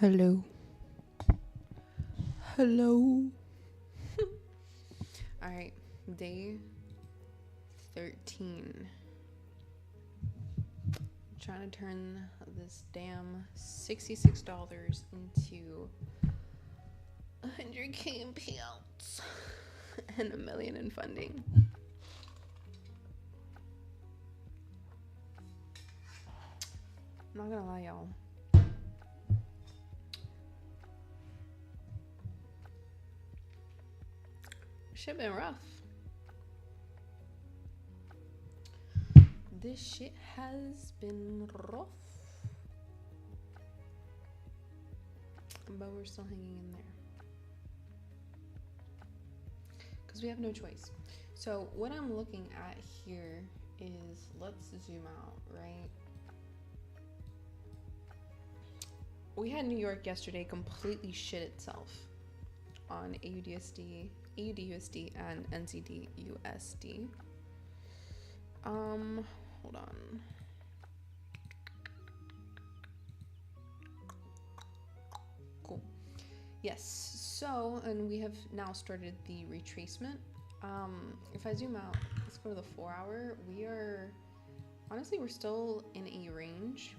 Hello. Hello. All right, day 13. I'm trying to turn this damn $66 into 100K in payouts and $1 million in funding. I'm not gonna lie, y'all. Shit been rough. This shit has been rough. But we're still hanging in there. Because we have no choice. So what I'm looking at here is, let's zoom out, right? We had New York yesterday completely shit itself on AUDUSD, and NZD/USD. Hold on. Cool. Yes, so, and we have now started the retracement. If I zoom out, let's go to the 4-hour. Honestly, we're still in a range.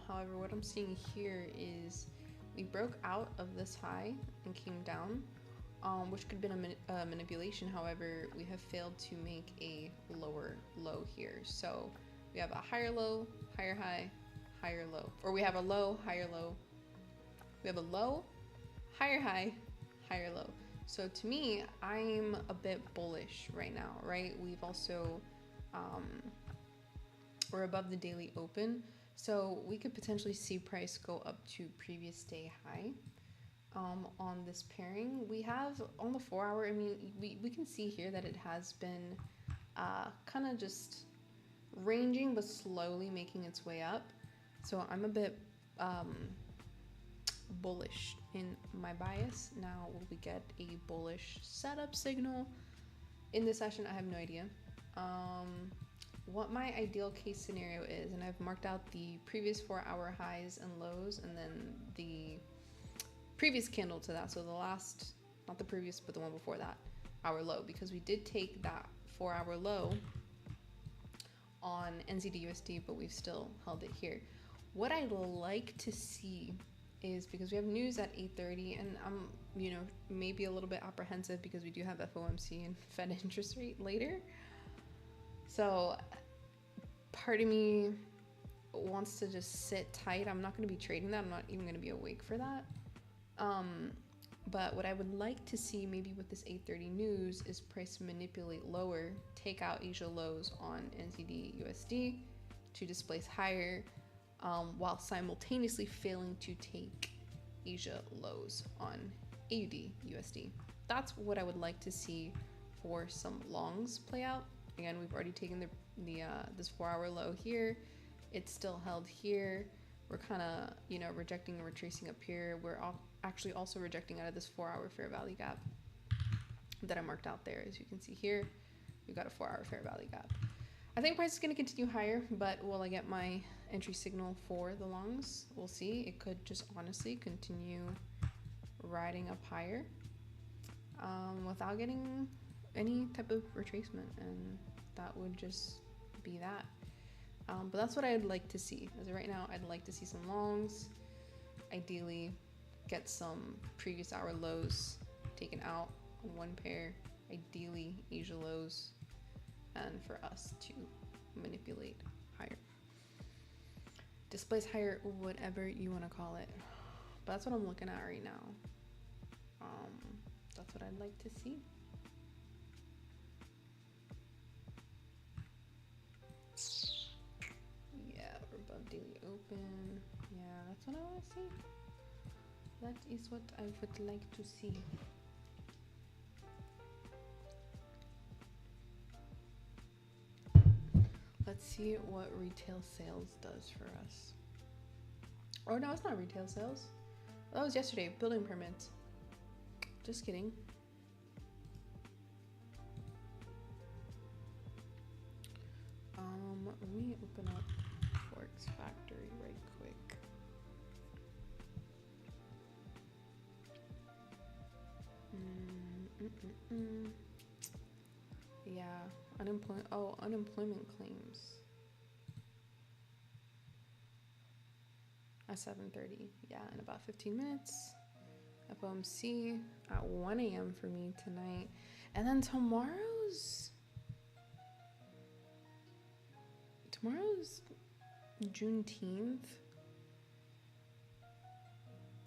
However, what I'm seeing here is we broke out of this high and came down, which could have been a manipulation. However, we have failed to make a lower low here. So we have a higher low, higher high, higher low. Or we have a low, higher low. We have a low, higher high, higher low. So to me, I'm a bit bullish right now, right? We've also, we're above the daily open. So we could potentially see price go up to previous day high on this pairing. We have on the 4-hour, I mean, we can see here that it has been kind of just ranging but slowly making its way up. So I'm a bit bullish in my bias. Now, will we get a bullish setup signal in this session? I have no idea. What my ideal case scenario is, and I've marked out the previous 4-hour highs and lows, and then the previous candle to that. So the last, not the previous, but the one before that, hour low, because we did take that 4-hour low on NZD/USD, but we've still held it here. What I'd like to see is, because we have news at 8:30, and I'm, maybe a little bit apprehensive because we do have FOMC and Fed interest rate later. So part of me wants to just sit tight. I'm not going to be trading that. I'm not even going to be awake for that. But what I would like to see maybe with this 8:30 news is price manipulate lower, take out Asia lows on NZD/USD to displace higher, while simultaneously failing to take Asia lows on AUD/USD. That's what I would like to see for some longs play out. Again, we've already taken this 4-hour low here. It's still held here. We're kind of, rejecting and retracing up here. We're actually also rejecting out of this 4-hour fair value gap that I marked out there. As you can see here, we've got a 4-hour fair value gap. I think price is going to continue higher, but will I get my entry signal for the longs? We'll see. It could just honestly continue riding up higher without getting any type of retracement, and that would just be that. But that's what I'd like to see. As of right now, I'd like to see some longs. Ideally, get some previous hour lows taken out on one pair. Ideally, Asia lows, and for us to manipulate higher. Displace higher, whatever you want to call it. But that's what I'm looking at right now. That's what I'd like to see. Above daily open. Yeah, that's what I want to see. That is what I would like to see. Let's see what retail sales does for us. Oh no, it's not retail sales. That was yesterday. Building permits. Just kidding. Let me open up Forex Factory right quick. Mm-mm-mm. Yeah, unemployment. Oh, unemployment claims at 7:30. Yeah, in about 15 minutes. FOMC at 1 a.m. for me tonight, and then tomorrow's Juneteenth.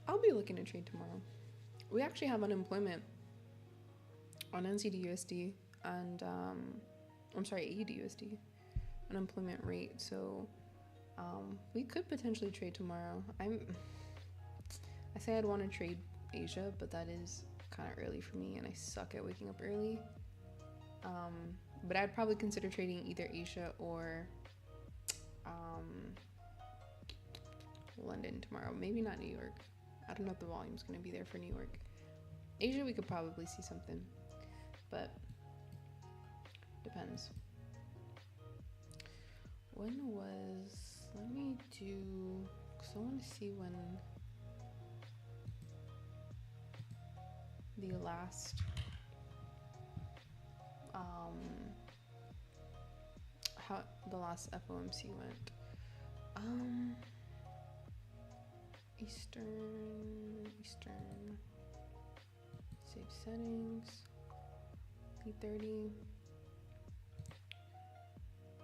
I'll be looking to trade tomorrow. We actually have unemployment on NZD/USD and I'm sorry, AUD/USD unemployment rate. So we could potentially trade tomorrow. I say I'd want to trade Asia, but that is kind of early for me, and I suck at waking up early. But I'd probably consider trading either Asia or London tomorrow. Maybe not New York. I don't know if the volume's going to be there for New York. Asia, we could probably see something, but depends. When was, let me do, because I want to see when the last how the last FOMC went. Eastern save settings P30.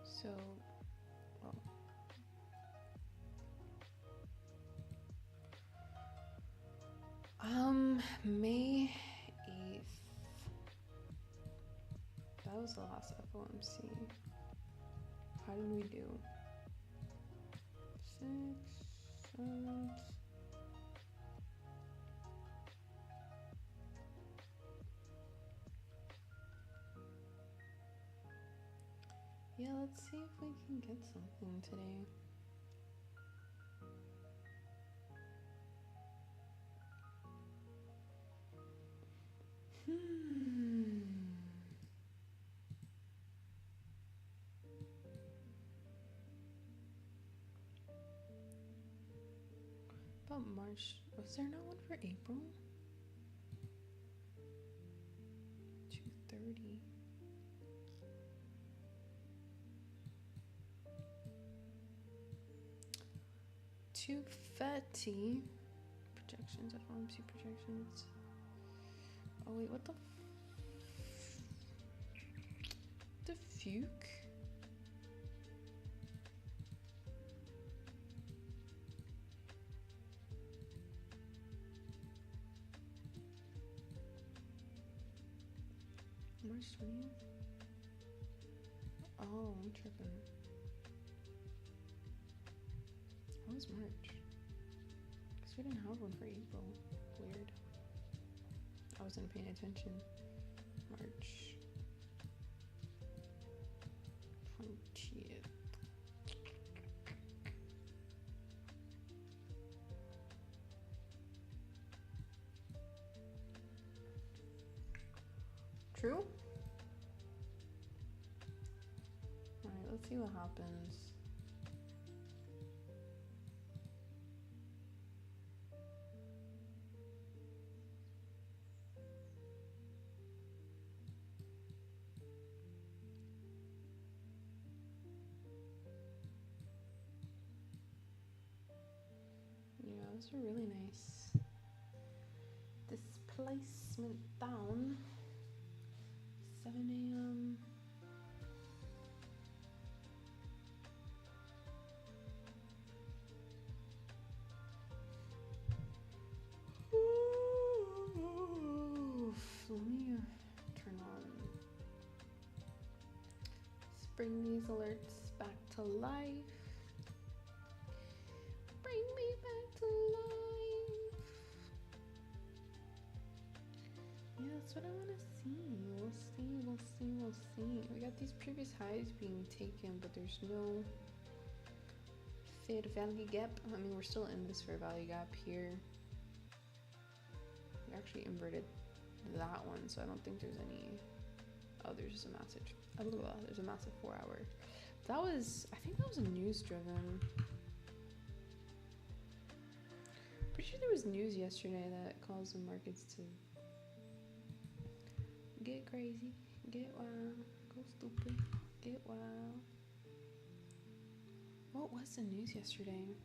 So May 8th. That was the last FOMC. How did we do? 6, 7. Yeah, let's see if we can get something today. About March, was there not one for April? 2:30. $2.30 projections, FOMC projections. Oh wait, what the fuke? March 20th? Oh, I'm tripping. How was March? Because we didn't have one for April. Weird. I wasn't paying attention. March 20th. True? Alright, let's see what happens. Yeah, those are really nice. Displacement down. 7 a.m. Let me turn on, bring these alerts back to life. Bring me back to life. Yeah, that's what I want to see. We'll see. We got these previous highs being taken, but there's no fair value gap. I mean, we're still in this fair value gap here. We actually inverted that one, so I don't think there's any. Oh, there's just a massive. There's a massive 4-hour. That was, I think that was a news driven. Pretty sure there was news yesterday that caused the markets to Get crazy. Get wild. Go stupid. Get wild. What was the news yesterday?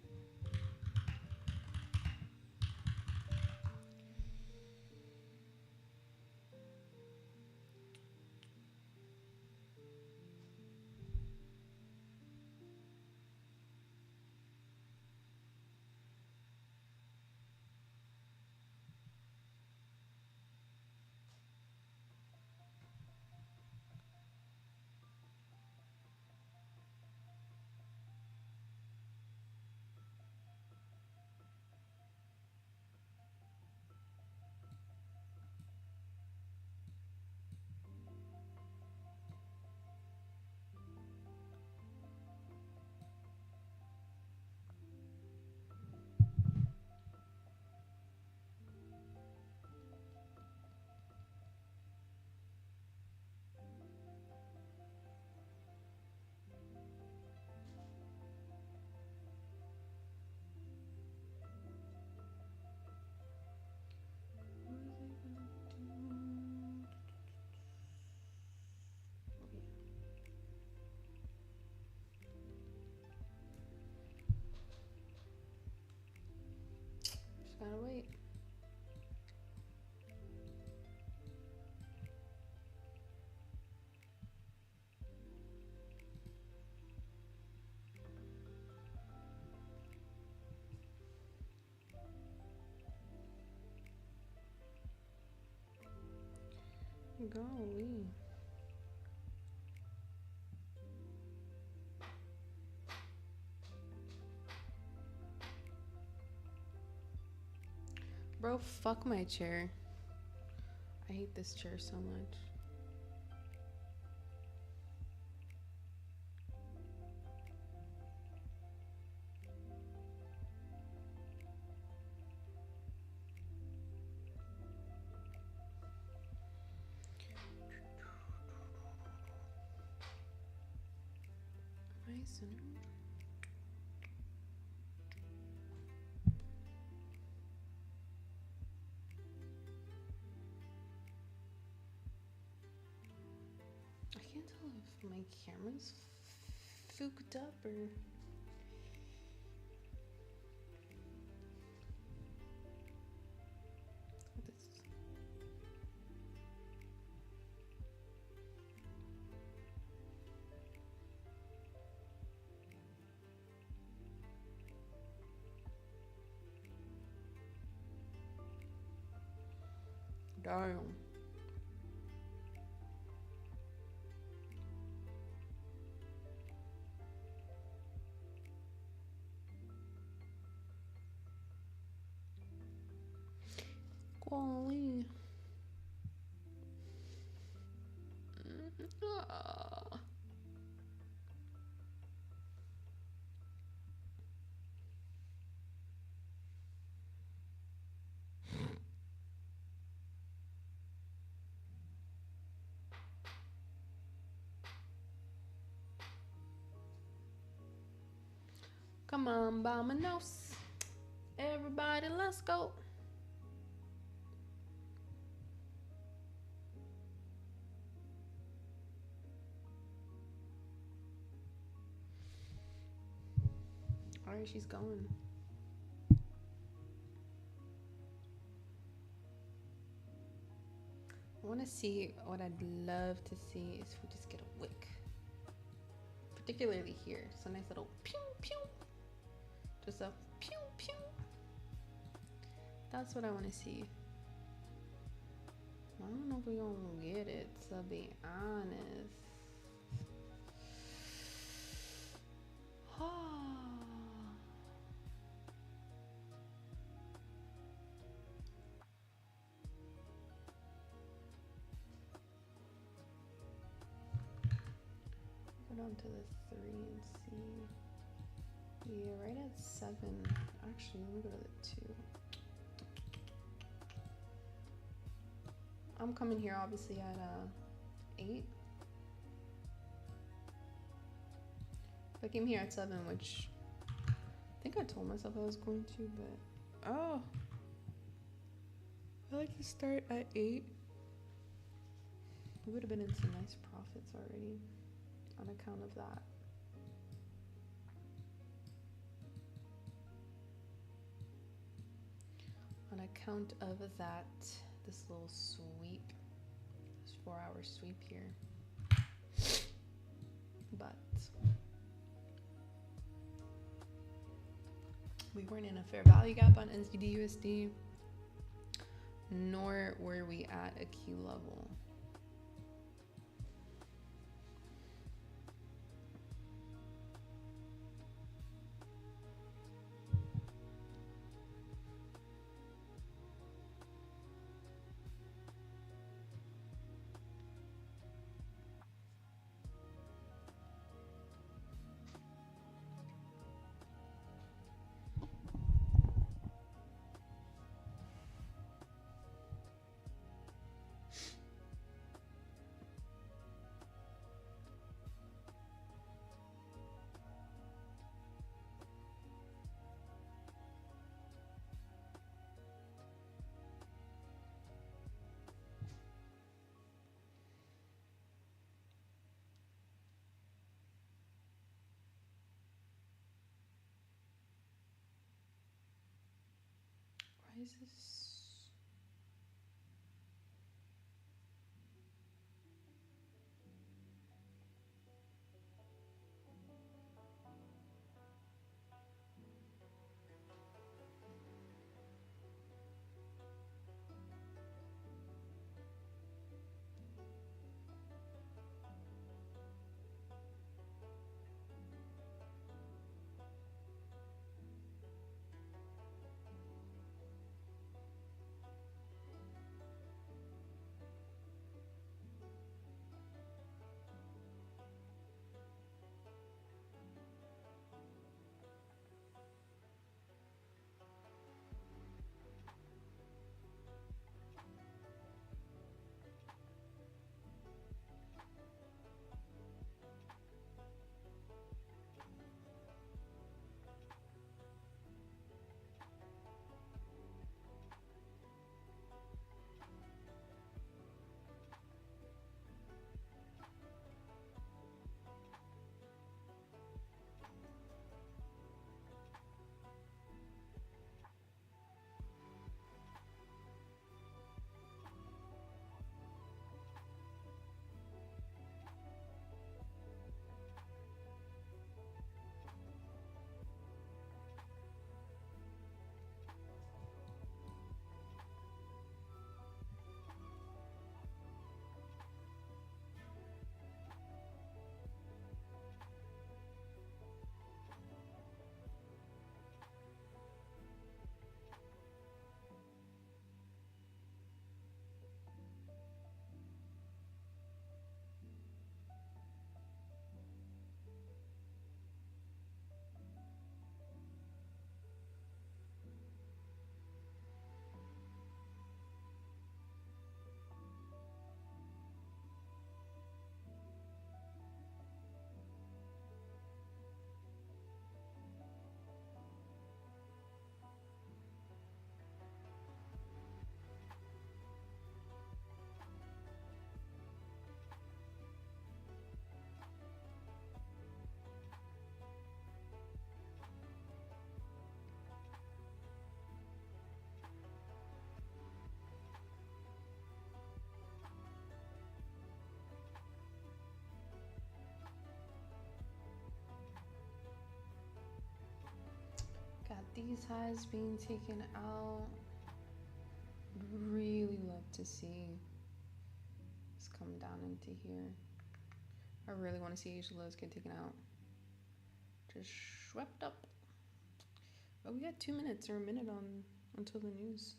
Just gotta wait. Golly. Bro, fuck my chair. I hate this chair so much. Nice. I can't tell if my camera's fooked up or... This. Damn. Golly. Ah. Come on, Bominos. Everybody, let's go. Alright, she's going. I want to see, what I'd love to see is if we just get a wick. Particularly here. It's a nice little pew pew. Just a pew pew. That's what I want to see. I don't know if we're gonna get it, to be honest. Go down to the 3 and see. Yeah, right at 7. Actually, let me go to the 2. I'm coming here obviously at 8. I came here at 7, which I think I told myself I was going to, but oh, I like to start at 8. We would have been in some nice profits already on account of that. On account of that, this little sweep, this 4-hour sweep here. But we weren't in a fair value gap on NZD USD, nor were we at a key level. Why is this? Got these highs being taken out. Really love to see this come down into here. I really want to see Asia lows get taken out. Just swept up. But we got 2 minutes or a minute on until the news.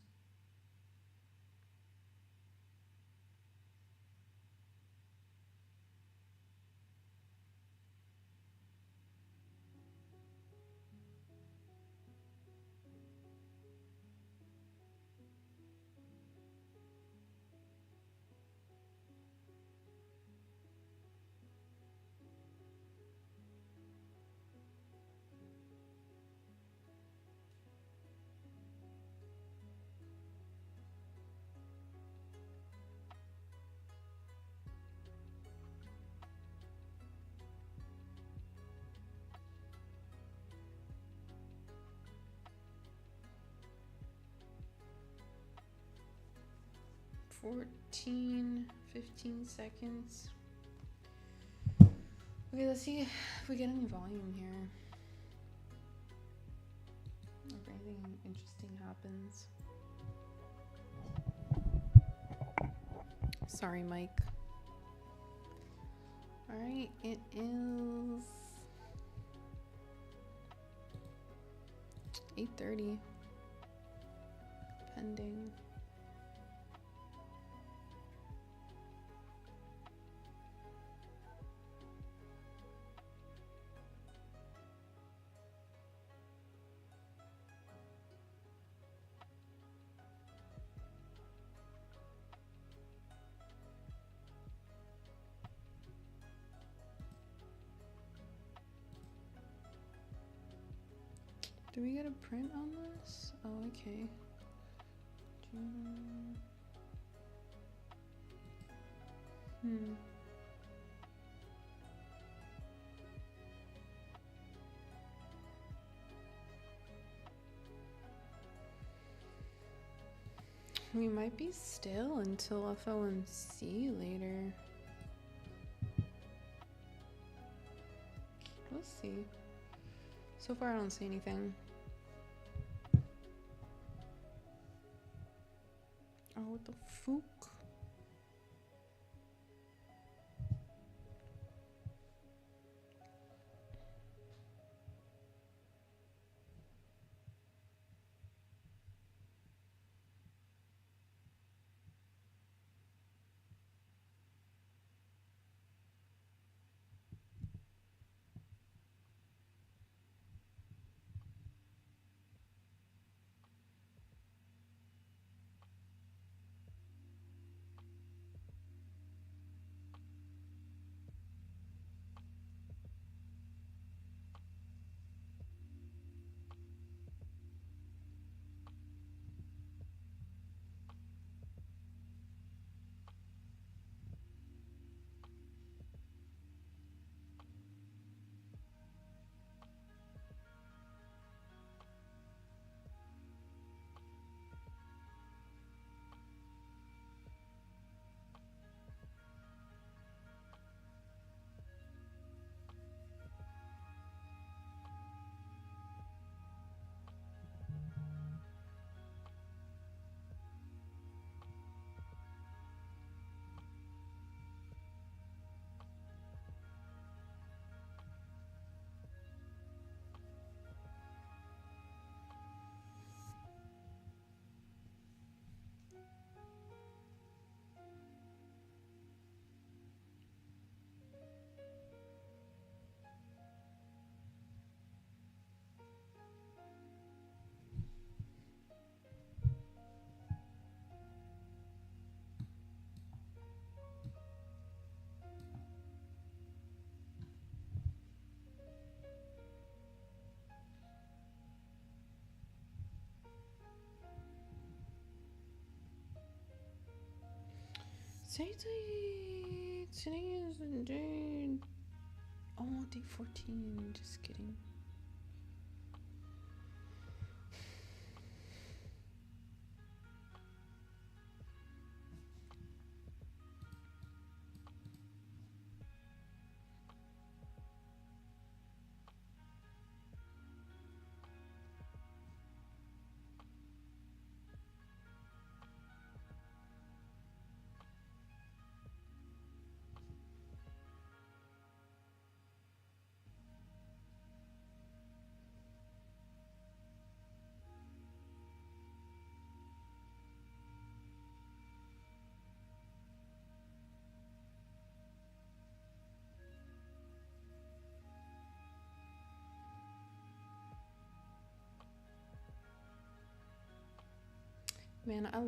14, 15 seconds. Okay, let's see if we get any volume here. If anything interesting happens. Sorry, Mike. Alright, it is 8:30. Pending. Do we get a print on this? Oh, okay. We might be still until FOMC later. We'll see. So far, I don't see anything. Oh, what the fuck? Today is the day. Oh, day 14. Just kidding. Man, I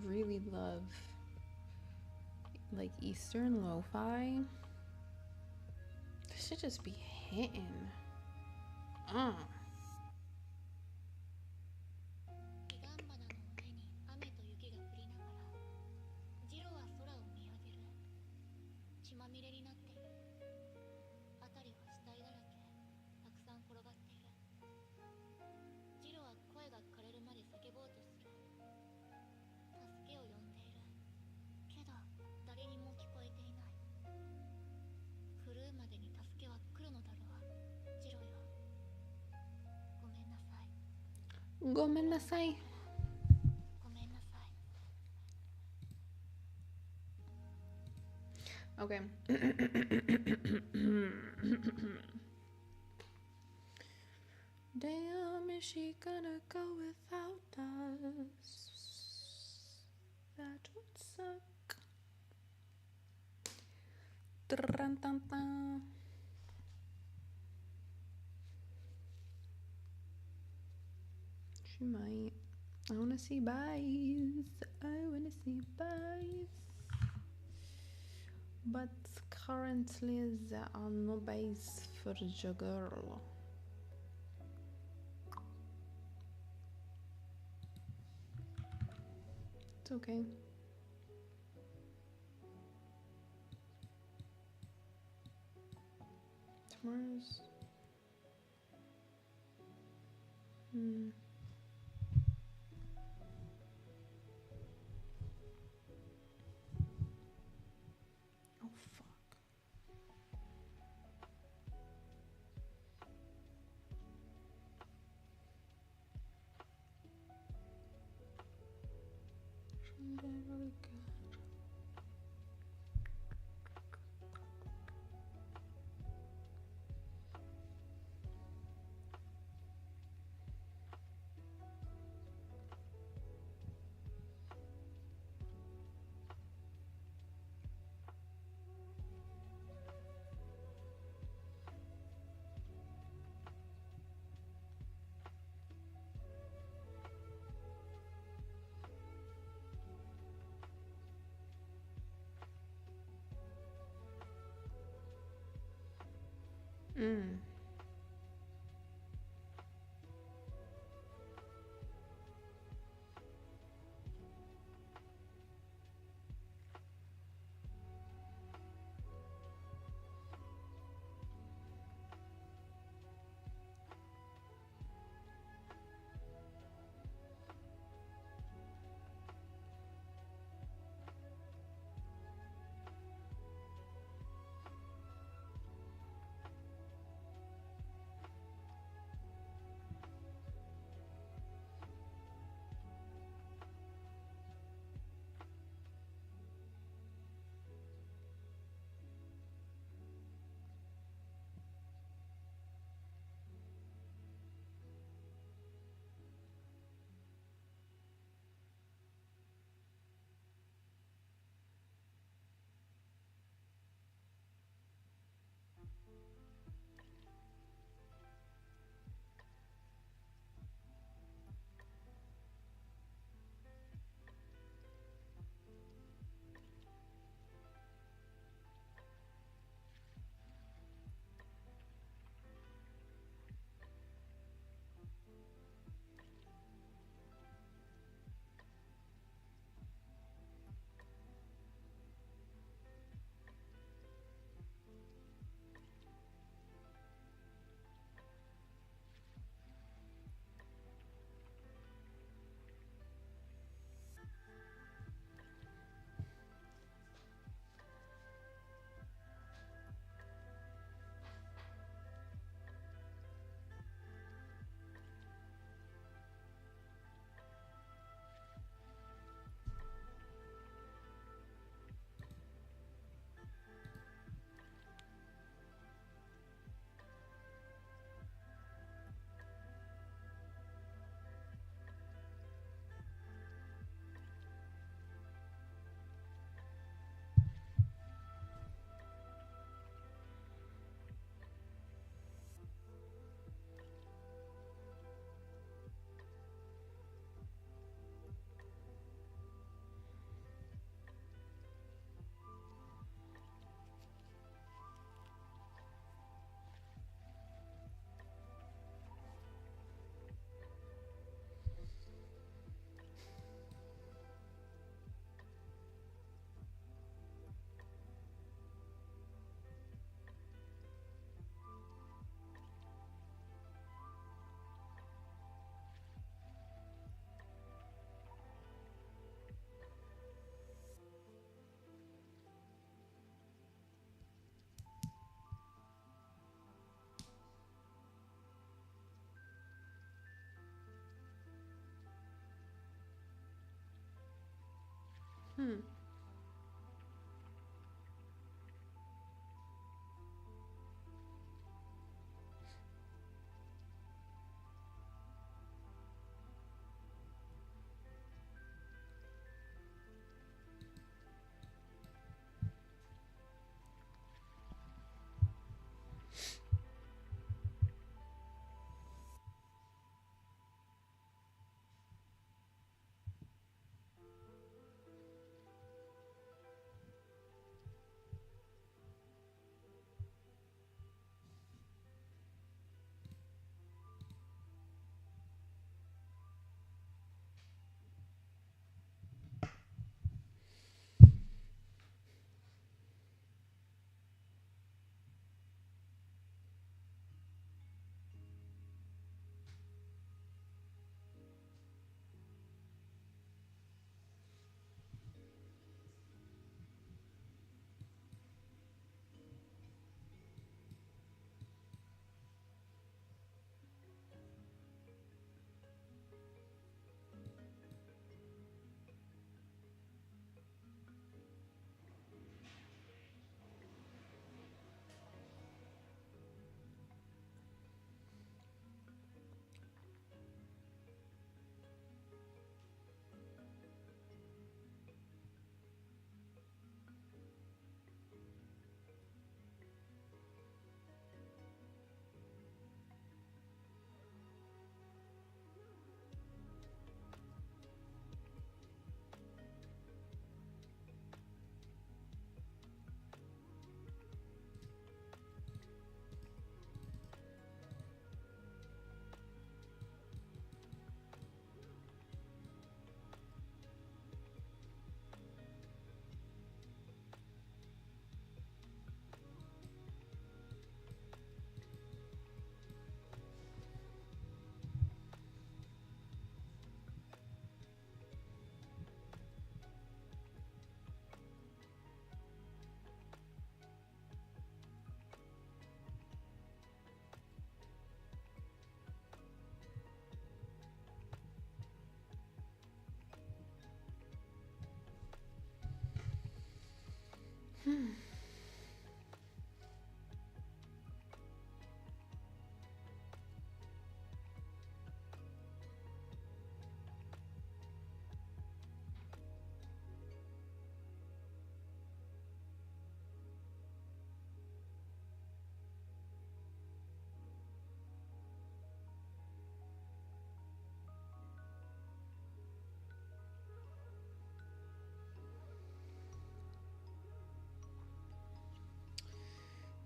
really love like Eastern lo-fi. This should just be hitting. ジロは声が枯れるまで叫ぼうとする。Gomenasai. Okay. Damn, is she gonna go without us? That would suck. Dun-dun-dun. She might. I wanna see buys. I wanna see buys. But currently there are no buys for the girl. It's okay. Tomorrow's. Oh fuck. Really good.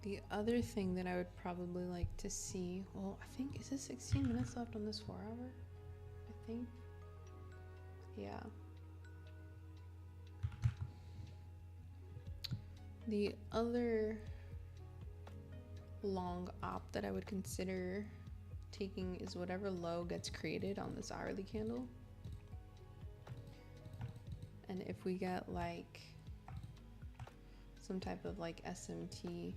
The other thing that I would probably like to see, well, I think, is this 16 minutes left on this 4 hour? I think. Yeah. The other long op that I would consider taking is whatever low gets created on this hourly candle. And if we get like some type of like SMT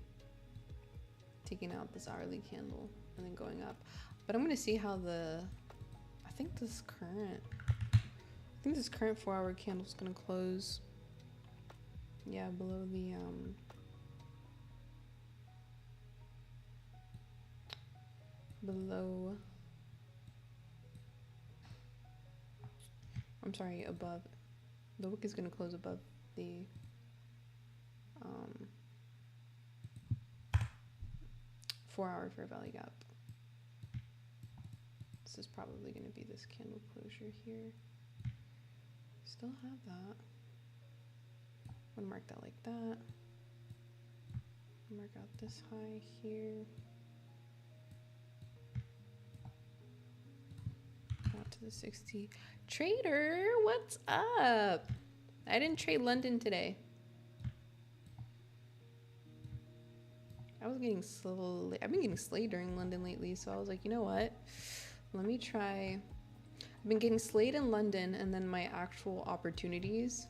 taking out this hourly candle and then going up. But I'm gonna see how I think this current 4 hour candle is gonna close, yeah, below the above. The wick is gonna close above the 4 hour fair value gap. This is probably going to be this candle closure here. Still have that. I'm going to mark that like that. Mark out this high here. Out to the 60. Trader, what's up? I didn't trade London today. I've been getting slayed during London lately, so I was like, you know what? Let me try. I've been getting slayed in London, and then my actual opportunities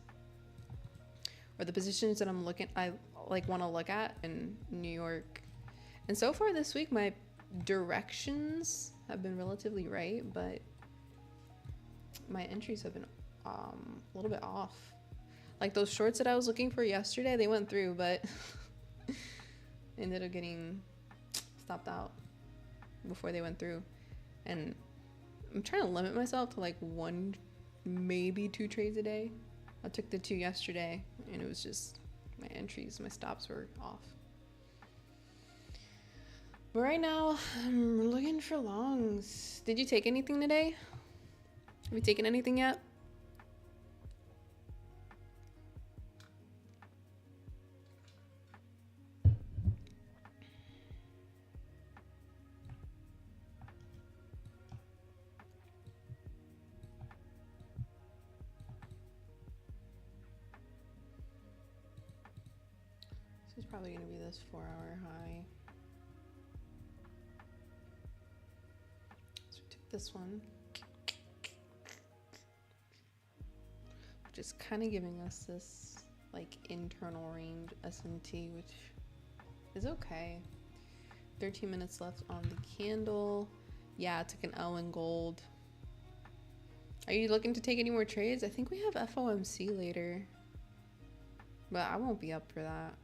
or the positions that I want to look at in New York. And so far this week, my directions have been relatively right, but my entries have been a little bit off. Like those shorts that I was looking for yesterday, they went through, but ended up getting stopped out before they went through. And I'm trying to limit myself to like 1, maybe 2 trades a day. I took the 2 yesterday and it was just my entries, my stops were off. But right now, I'm looking for longs. Did you take anything today? Have you taken anything yet? This is probably going to be this 4-hour high. So we took this one, which is kind of giving us this like internal range SMT, which is okay. 13 minutes left on the candle. Yeah, I took an L in gold. Are you looking to take any more trades? I think we have FOMC later, but I won't be up for that.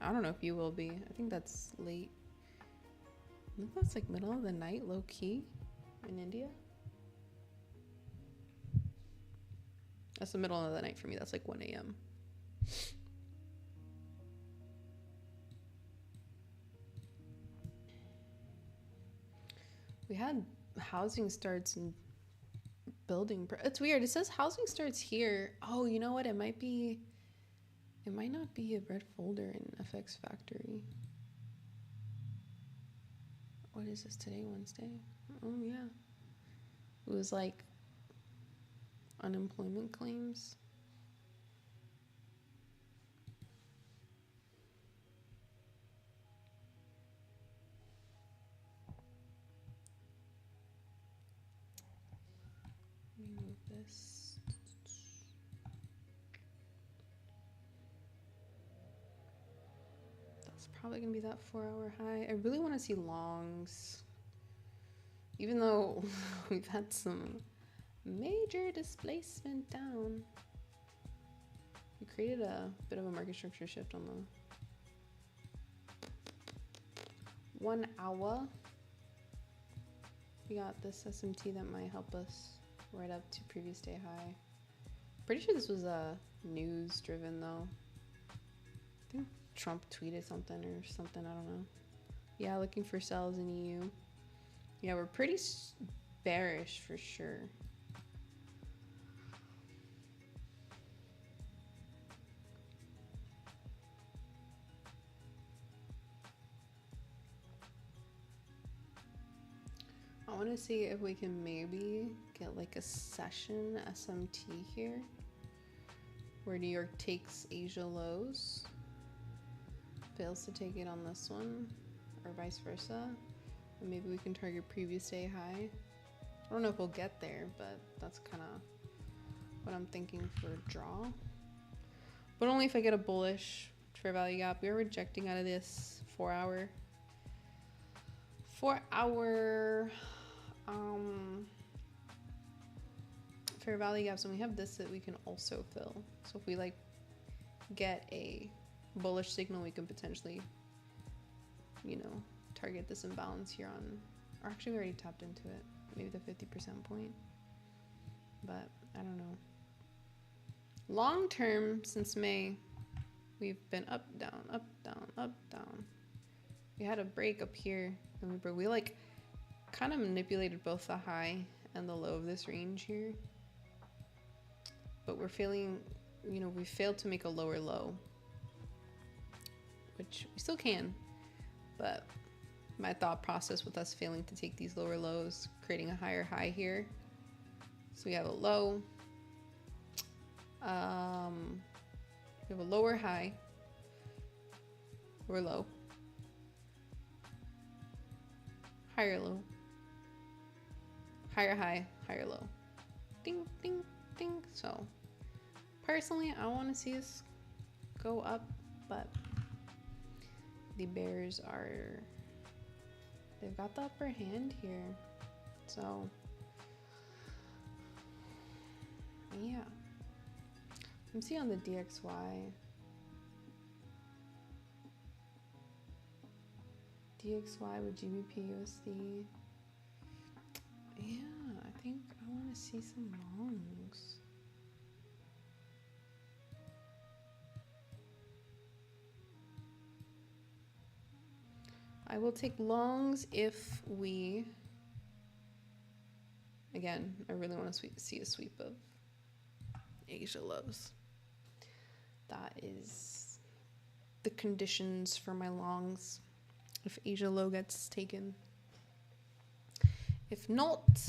I don't know if you will be. I think that's late. I think that's like middle of the night, low key, in India. That's the middle of the night for me. That's like 1 a.m. We had housing starts and building. It's weird. It says housing starts here. Oh, you know what? It might be. It might not be a red folder in FX Factory. What is this today? Wednesday? Oh yeah. It was like unemployment claims. Let me move this. Probably gonna be that 4-hour high. I really want to see longs, even though we've had some major displacement down. We created a bit of a market structure shift on the 1 hour. We got this SMT that might help us right up to previous day high. Pretty sure this was news driven though. I think Trump tweeted something or something, I don't know. Yeah, looking for sells in EU. Yeah, we're pretty bearish for sure. I want to see if we can maybe get like a session SMT here where New York takes Asia lows, fails to take it on this one, or vice versa. And maybe we can target previous day high. I don't know if we'll get there, but that's kind of what I'm thinking for a draw. But only if I get a bullish fair value gap. We are rejecting out of this 4-hour. 4-hour fair value gaps, and we have this that we can also fill. So if we like get a bullish signal, we can potentially, you know, target this imbalance here on, or actually we already tapped into it, maybe the 50% point, but I don't know. Long term, since May, we've been up, down, up, down, up, down. We had a break up here, and we like kind of manipulated both the high and the low of this range here, but we're failing, you know, we failed to make a lower low, which we still can, but my thought process with us failing to take these lower lows, creating a higher high here. So we have a low, we have a lower high, we're low, higher low, higher high, higher low, ding, ding, ding. So personally, I want to see us go up, but the bears are, they've got the upper hand here. So yeah, Let me see on the DXY. DXY with GBP USD. Yeah, I think I want to see some longs. I will take longs if we, again, I really want to see a sweep of Asia lows. That is the conditions for my longs if Asia low gets taken. If not,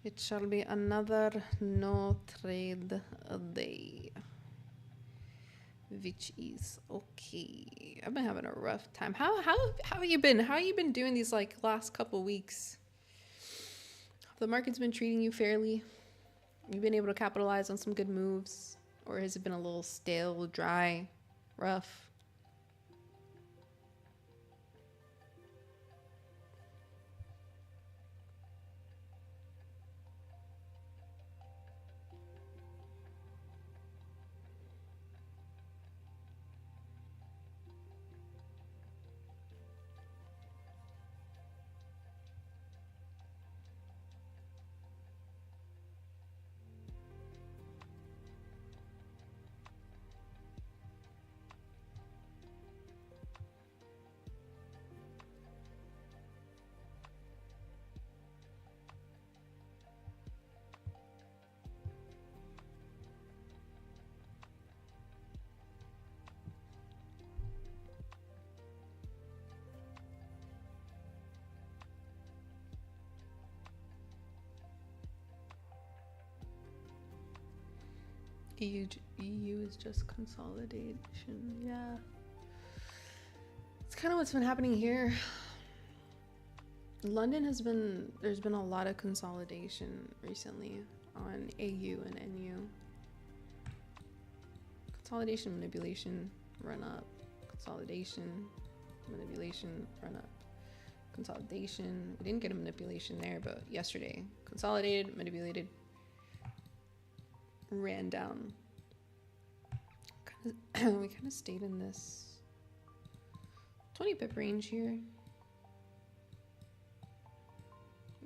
it shall be another no trade a day, which is okay. I've been having a rough time. How have you been? How have you been doing these like last couple weeks? The market's been treating you fairly. You've been able to capitalize on some good moves, or has it been a little stale, dry, rough? EU is just consolidation. Yeah. It's kind of what's been happening here. London there's been a lot of consolidation recently on AU and NU. Consolidation, manipulation, run up. Consolidation, manipulation, run up. Consolidation. We didn't get a manipulation there, but yesterday. Consolidated, manipulated, ran down. We kind of stayed in this 20 pip range here,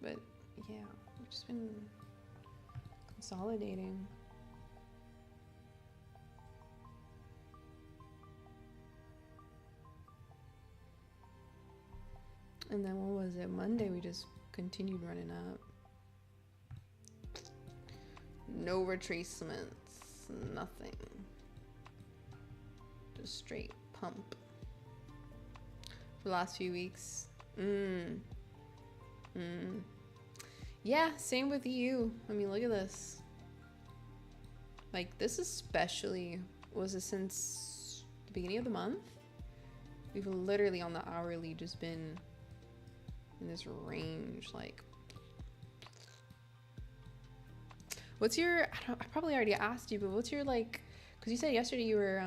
but yeah, we've just been consolidating. And then what was it? Monday we just continued running up. No retracements, nothing. Just straight pump. For the last few weeks. Yeah, same with EU. I mean, look at this. Like, this especially, was it since the beginning of the month? We've literally on the hourly just been in this range, like. What's your, I probably already asked you, but what's your, like, because you said yesterday you were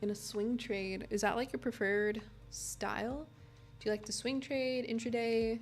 in a swing trade. Is that like your preferred style? Do you like to swing trade, intraday?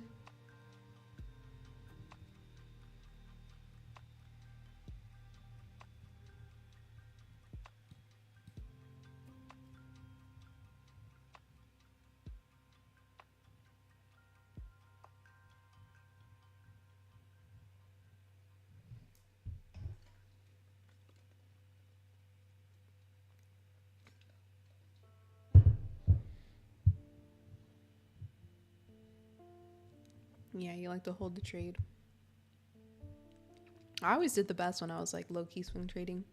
Yeah, you like to hold the trade. I always did the best when I was like low-key swing trading.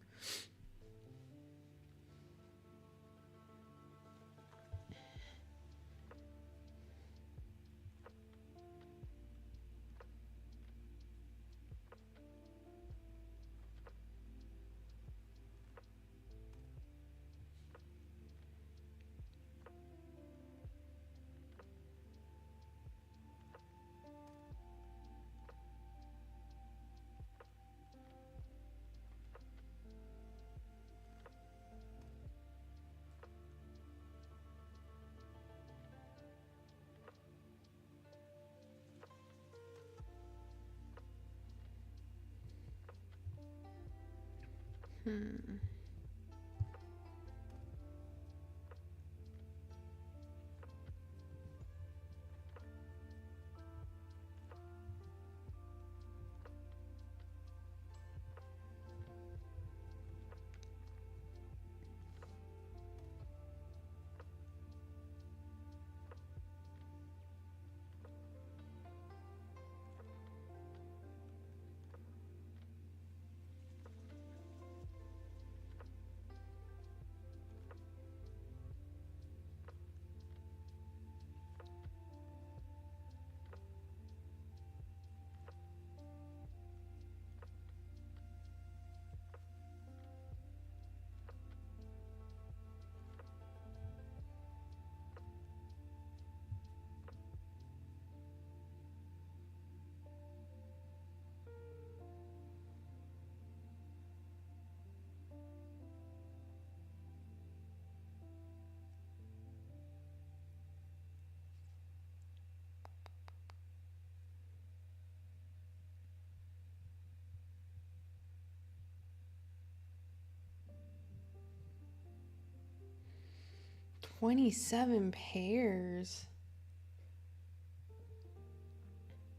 27 pairs.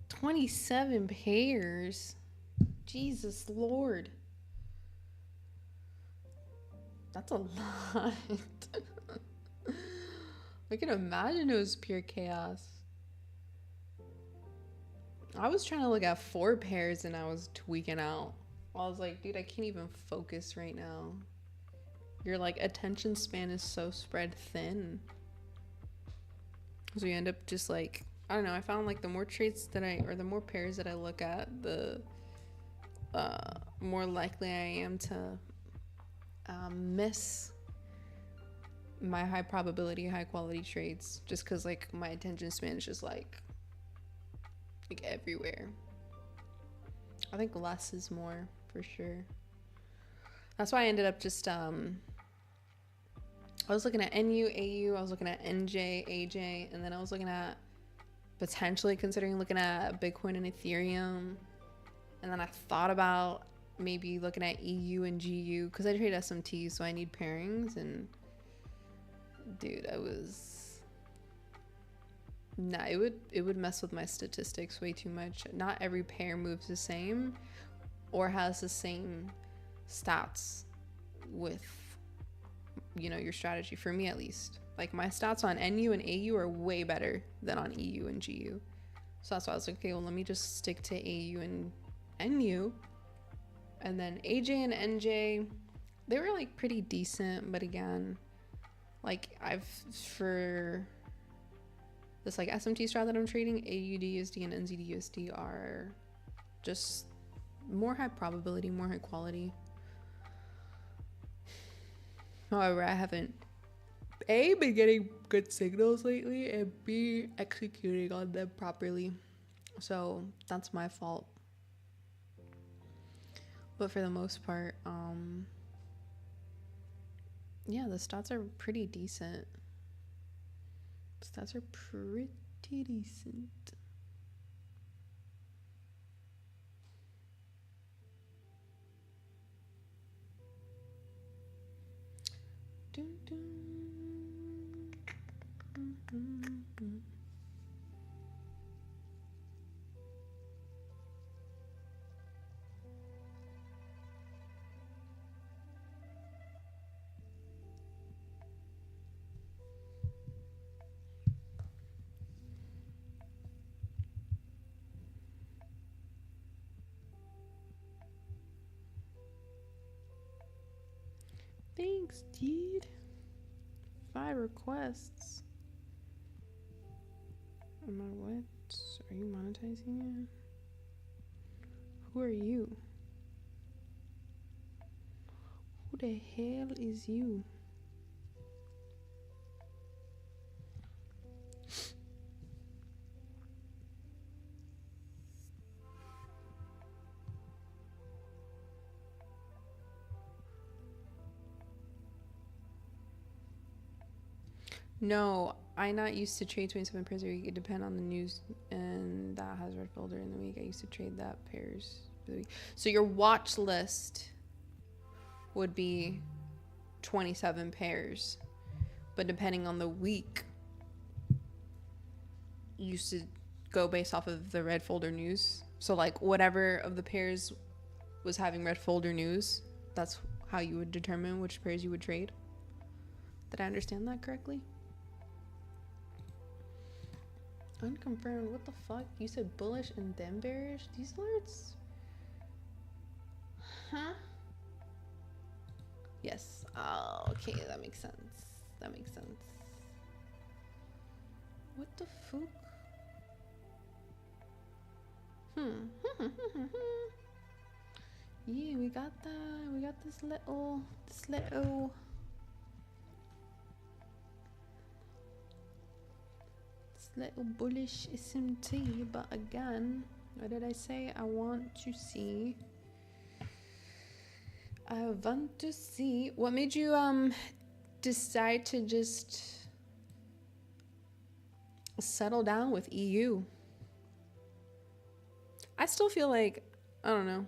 27 pairs. Jesus Lord. That's a lot. I can imagine it was pure chaos. I was trying to look at 4 pairs and I was tweaking out. I was like, dude, I can't even focus right now. Your like attention span is so spread thin. So you end up just like, I don't know, I found like the more traits that the more pairs that I look at, the more likely I am to miss my high probability, high quality trades, just because like my attention span is just like everywhere. I think less is more for sure. That's why I ended up just I was looking at NU, AU, I was looking at NJ, AJ, and then I was looking at potentially considering looking at Bitcoin and Ethereum. And then I thought about maybe looking at EU and GU because I trade SMT, so I need pairings. And dude, it would mess with my statistics way too much. Not every pair moves the same or has the same stats with, you know, your strategy, for me at least. Like my stats on NU and AU are way better than on EU and GU. So that's why I was like, okay, well, let me just stick to AU and NU. And then AJ and NJ, they were like pretty decent, but again, like for this like SMT strat that I'm trading, AUDUSD and NZDUSD are just more high probability, more high quality. However, I haven't A, been getting good signals lately, and B, executing on them properly. So that's my fault. But for the most part, yeah, the stats are pretty decent. Stats are pretty decent. Dun, dun. Thanks, dude. 5 requests. Am I what? Are you monetizing it? Who are you? Who the hell is you? No, I'm not used to trade 27 pairs a week. It depends on the news, and that has red folder in the week. I used to trade that pairs for the week. So your watch list would be 27 pairs. But depending on the week, you used to go based off of the red folder news. So like whatever of the pairs was having red folder news, that's how you would determine which pairs you would trade. Did I understand that correctly? Unconfirmed. What the fuck? You said bullish and then bearish? These alerts? Huh? Yes. Oh, okay. That makes sense. That makes sense. What the fuck? Yeah, we got this little bullish SMT, but again, what did I say? I want to see what made you decide to just settle down with EU. I still feel like, I don't know.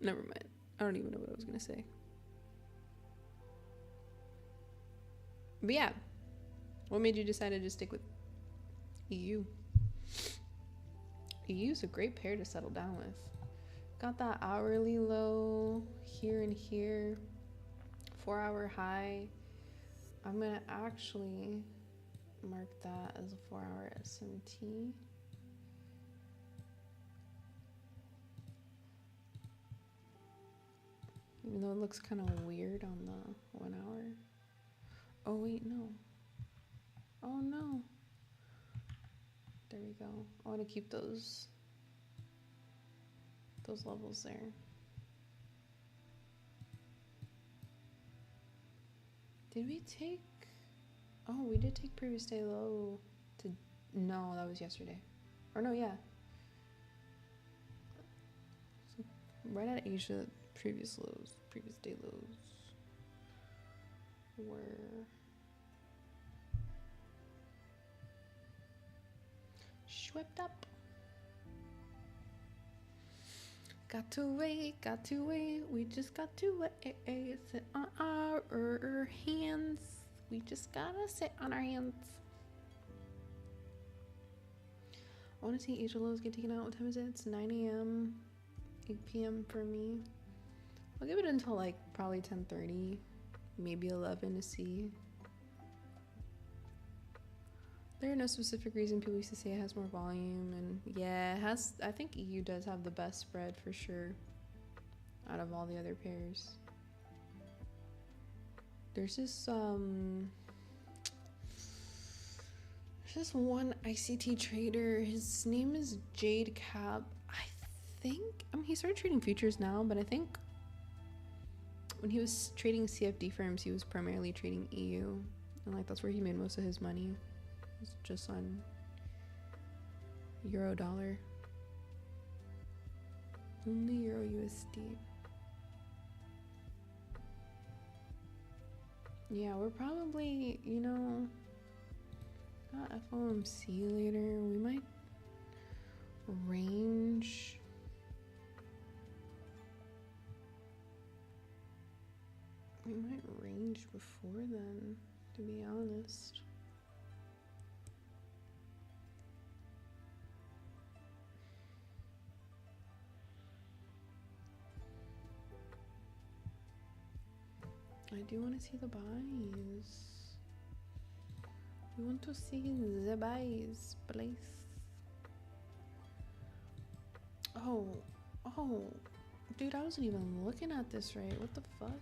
Never mind. I don't even know what I was gonna say. But yeah, what made you decide to just stick with EU? EU is a great pair to settle down with. Got that hourly low here and here, 4-hour high. I'm gonna actually mark that as a 4-hour SMT. Even though it looks kind of weird on the 1 hour. Oh wait, no. Oh no. There we go. I want to keep those levels there. Did we take? Oh, we did take previous day low to. No, that was yesterday. Or no, yeah. So right at Asia, previous day lows were swept up. Got to wait, we just got to wait, sit on our hands. We just gotta sit on our hands. I want to see Asia lows get taken out. What time is it? It's 9 a.m., 8 p.m. for me. I'll give it until like probably 10:30, maybe 11 to see. There are no specific reason people used to say it has more volume, and yeah, it has. I think EU does have the best spread for sure out of all the other pairs. There's this one ICT trader. His name is Jade Cap. He started trading futures now, but I think when he was trading CFD firms, he was primarily trading EU, and like that's where he made most of his money. It's just on Euro dollar. Only Euro USD. Yeah, we're probably, got FOMC later. We might range. We might range before then, to be honest. I do want to see the buys. We want to see the buys, please. Oh, dude, I wasn't even looking at this right. What the fuck?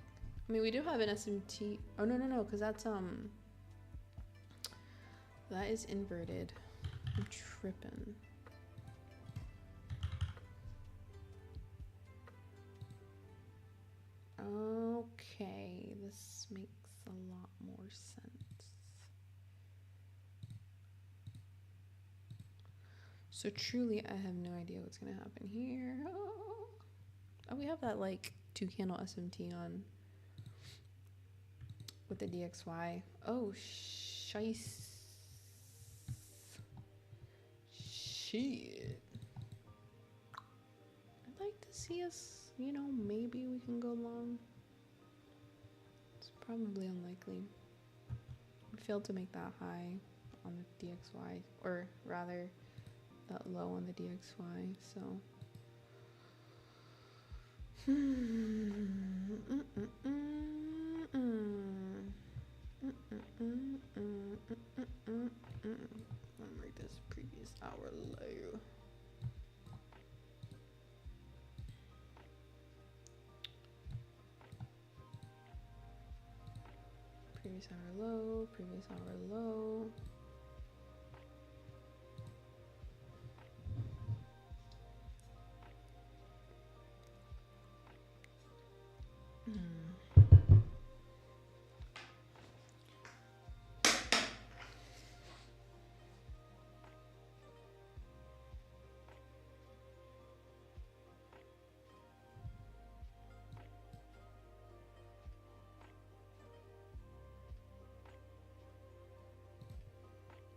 I mean, we do have an SMT. Oh no, because that's that is inverted. I'm tripping. Okay, this makes a lot more sense. So truly, I have no idea what's gonna happen here. Oh, we have that like 2-candle SMT on with the DXY. Oh, shice. Shit. I'd like to see us you know, maybe we can go long. It's probably unlikely. We failed to make that high on the DXY, or rather that low on the DXY, so I'll make this previous hour low. Previous hour low, previous hour low.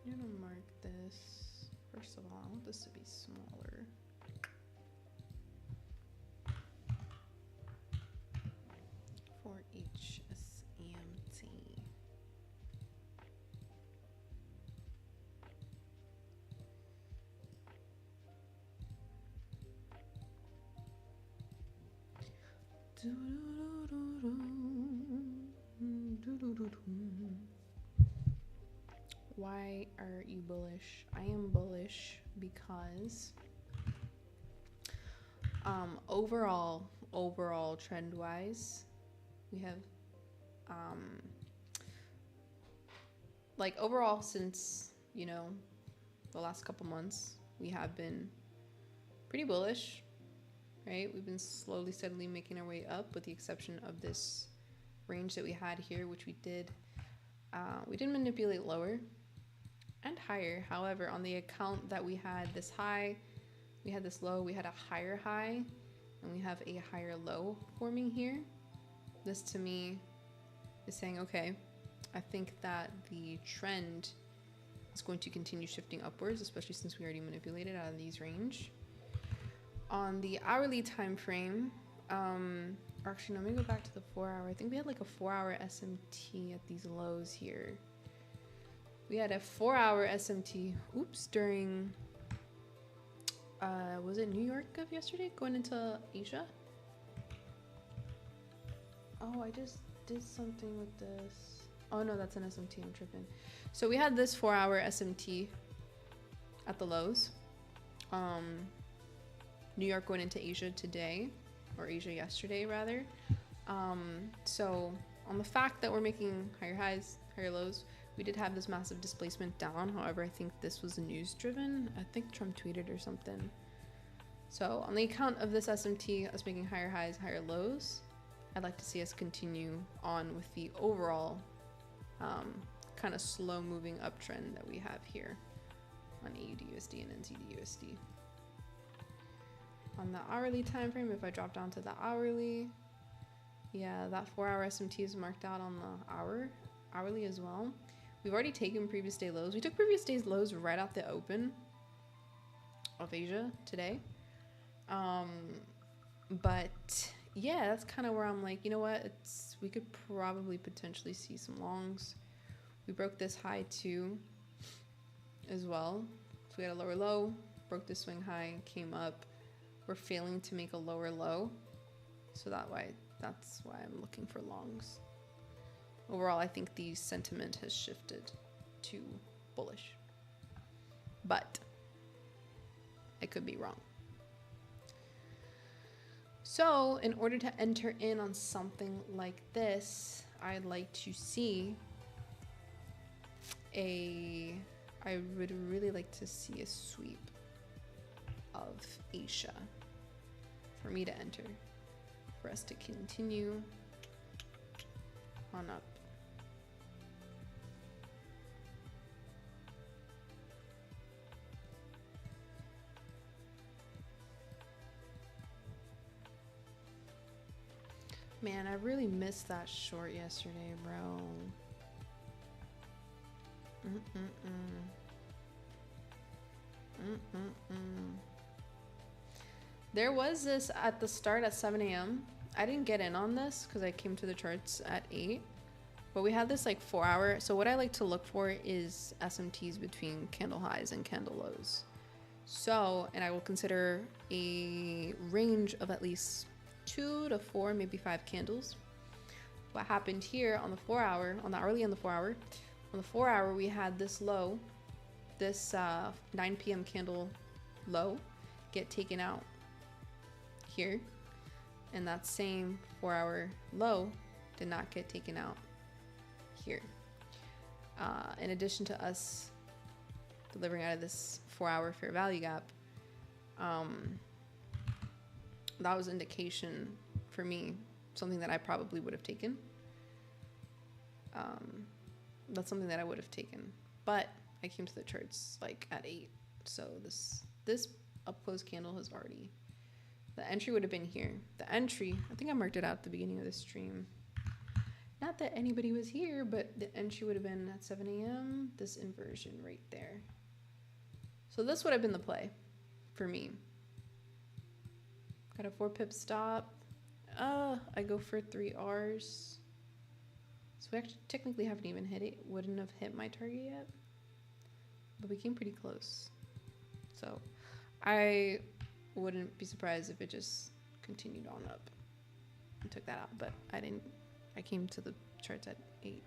I'm gonna mark this. First of all, I want this to be smaller. For each SMT. Why are you bullish? I am bullish because overall trend wise, we have like overall since, you know, the last couple months, we have been pretty bullish, right? We've been slowly, steadily making our way up, with the exception of this range that we had here, which we did manipulate lower and higher. However, on the account that we had this high, we had this low, we had a higher high, and we have a higher low forming here. This to me is saying, okay, I think that the trend is going to continue shifting upwards, especially since we already manipulated out of these range. On the hourly time frame, actually, no, let me go back to the 4 hour. I think we had like a 4 hour SMT at these lows here. We had a 4 hour SMT, during, was it New York of yesterday, going into Asia? Oh, I just did something with this. Oh no, that's an SMT, I'm tripping. So we had this 4 hour SMT at the lows. New York going into Asia today, or Asia yesterday rather. So on the fact that we're making higher highs, higher lows, we did have this massive displacement down. However, I think this was news driven. I think Trump tweeted or something. So on the account of this SMT, us making higher highs, higher lows, I'd like to see us continue on with the overall kind of slow moving uptrend that we have here on AUD/USD and NZD/USD. On the hourly time frame, if I drop down to the hourly, yeah, that 4 hour SMT is marked out on the hourly as well. We've already taken previous day lows. We took previous day's lows right out the open of Asia today. But yeah, that's kind of where I'm like, you know what? We could probably potentially see some longs. We broke this high too as well. So we had a lower low, broke this swing high, came up. We're failing to make a lower low. So that's why I'm looking for longs. Overall, I think the sentiment has shifted to bullish, but I could be wrong. So in order to enter in on something like this, I'd like to see I would really like to see a sweep of Asia for me to enter, for us to continue on up. Man, I really missed that short yesterday, bro. There was this at the start at 7 a.m. I didn't get in on this because I came to the charts at 8. But we had this like 4-hour. So what I like to look for is SMTs between candle highs and candle lows. So, and I will consider a range of at least 2 to 4, maybe 5 candles. What happened here on the 4-hour, on the hourly and the 4-hour, on the 4-hour we had this low, this 9 p.m. candle low get taken out here, and that same 4-hour low did not get taken out here. In addition to us delivering out of this 4-hour fair value gap, that was indication for me, something that I probably would have taken. That's something that I would have taken, but I came to the charts like at 8, so this up close candle has already, the entry would have been here. The entry, I think I marked it out at the beginning of the stream. Not that anybody was here, but the entry would have been at 7 a.m. This inversion right there. So this would have been the play for me. Got a 4-pip stop. I go for 3 Rs. So we actually technically haven't even hit it. Wouldn't have hit my target yet. But we came pretty close. So I wouldn't be surprised if it just continued on up and took that out. But I didn't. I came to the charts at 8.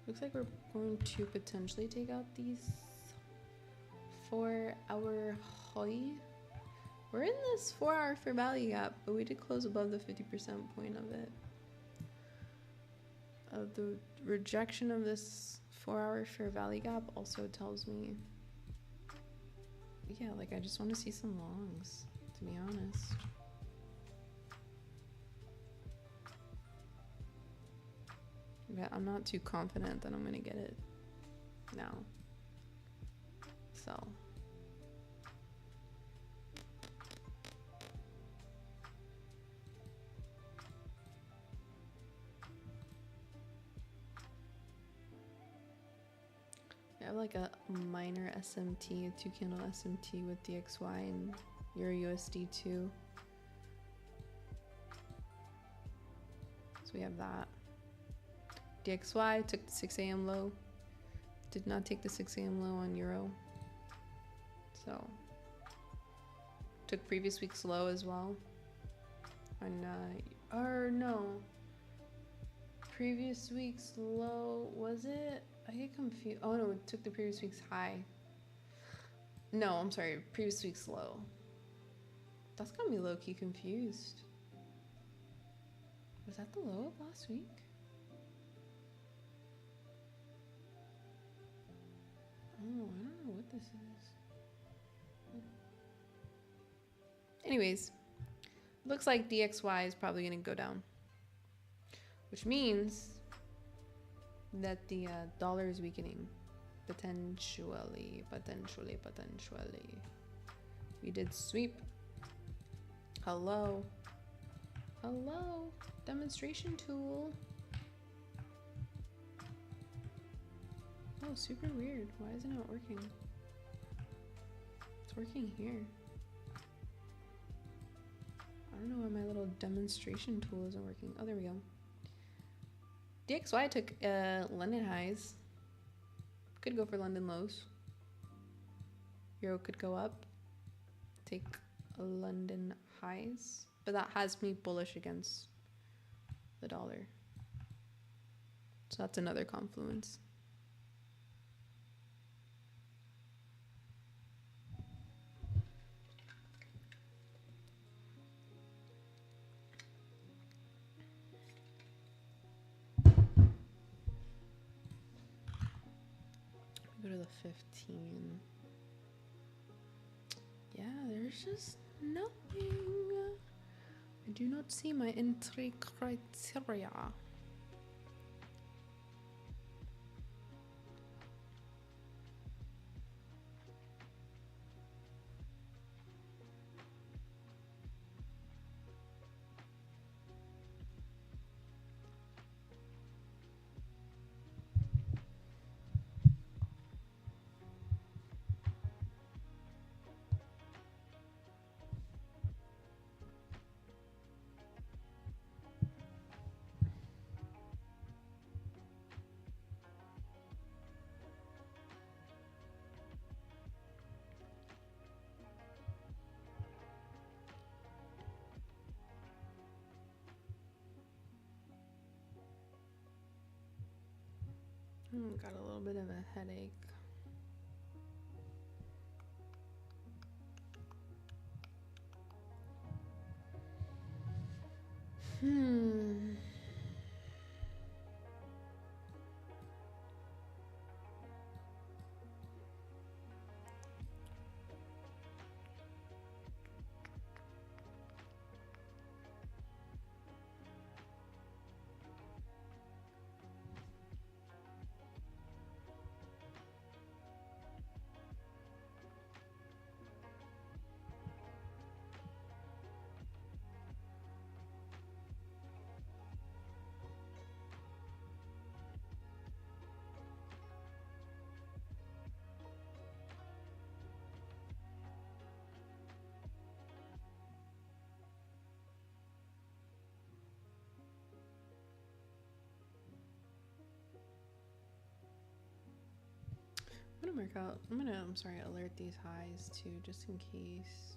Looks like we're going to potentially take out these 4-hour high. We're in this 4-hour fair value gap, but we did close above the 50% point of it. The rejection of this 4-hour fair value gap also tells me, yeah, like I just want to see some longs, to be honest. But I'm not too confident that I'm gonna get it now. So I have like a minor SMT, a 2-candle SMT with DXY and Euro USD too. So we have that. DXY took the 6 a.m. low. Did not take the 6 a.m. low on Euro. So took previous week's low as well. On or no. Previous week's low, was it? I get confused. Oh no, it took the previous week's high. No, I'm sorry, previous week's low. That's got me low-key confused. Was that the low of last week? Oh, I don't know what this is. Anyways, looks like DXY is probably going to go down, which means that the dollar is weakening. Potentially. We did sweep. Hello. Demonstration tool. Oh, super weird. Why is it not working? It's working here. I don't know why my little demonstration tool isn't working. Oh, there we go. DXY took London highs. Could go for London lows. Euro could go up. Take a London highs. But that has me bullish against the dollar. So that's another confluence. Go to the 15. Yeah, there's just nothing. I do not see my entry criteria. Got a little bit of a headache. I'm sorry, alert these highs too, just in case.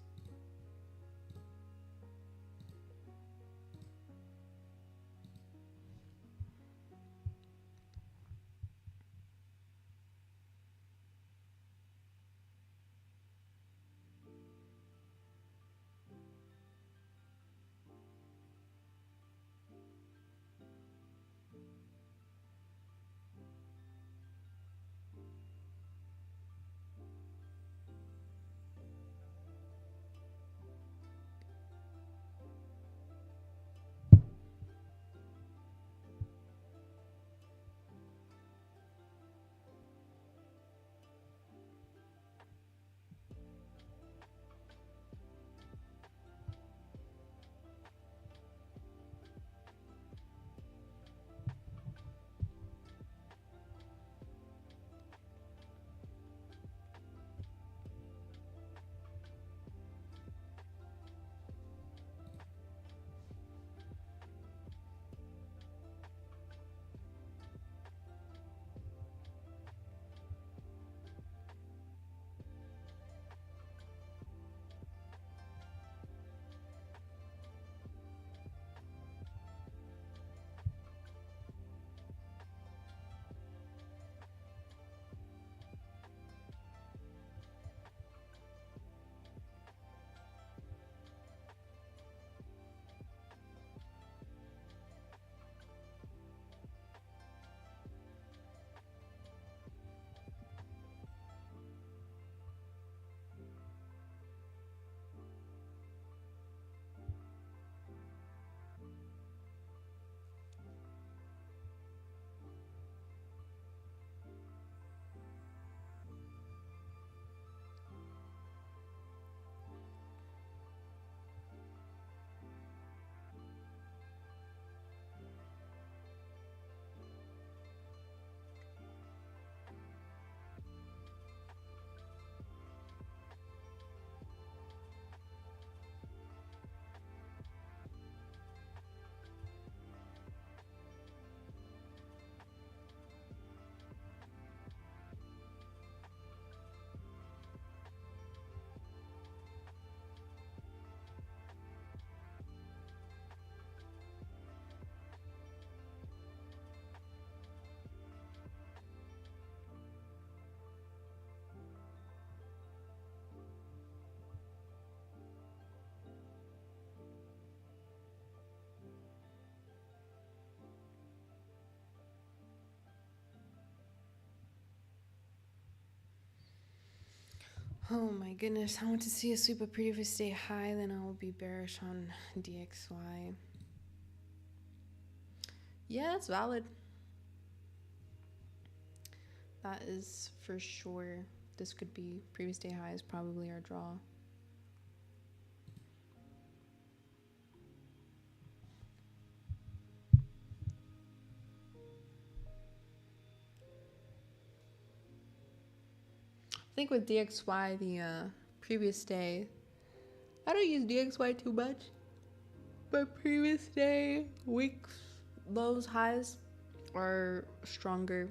Oh my goodness, I want to see a sweep a previous day high, then I will be bearish on DXY. Yeah, that's valid. That is for sure. This could be previous day high is probably our draw. I think with DXY, the previous day, I don't use DXY too much, but previous day, weeks, lows, highs are stronger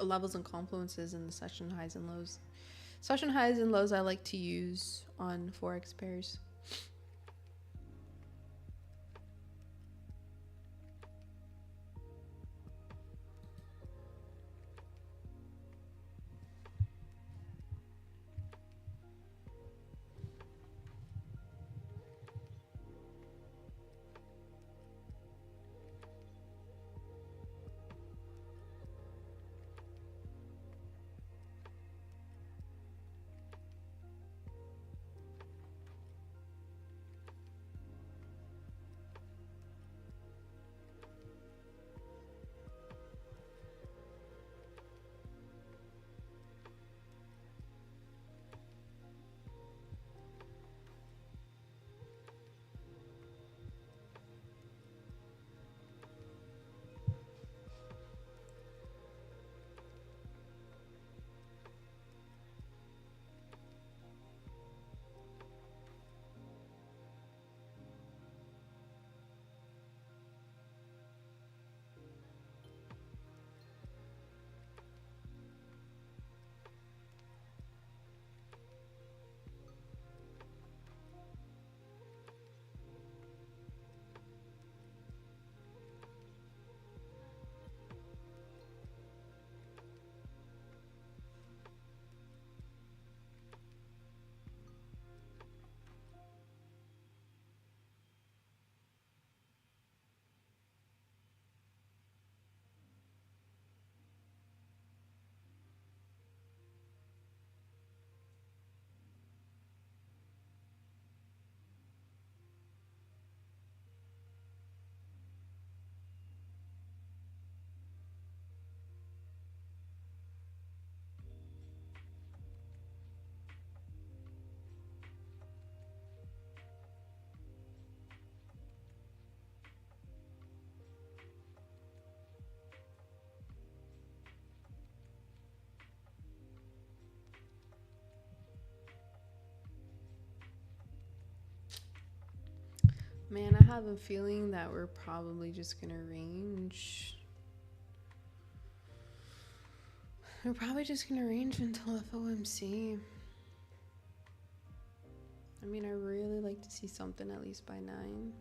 levels and confluences in the session highs and lows. Session highs and lows I like to use on Forex pairs. Man, I have a feeling that we're probably just gonna range. We're probably just gonna range until FOMC. I mean, I really like to see something at least by 9.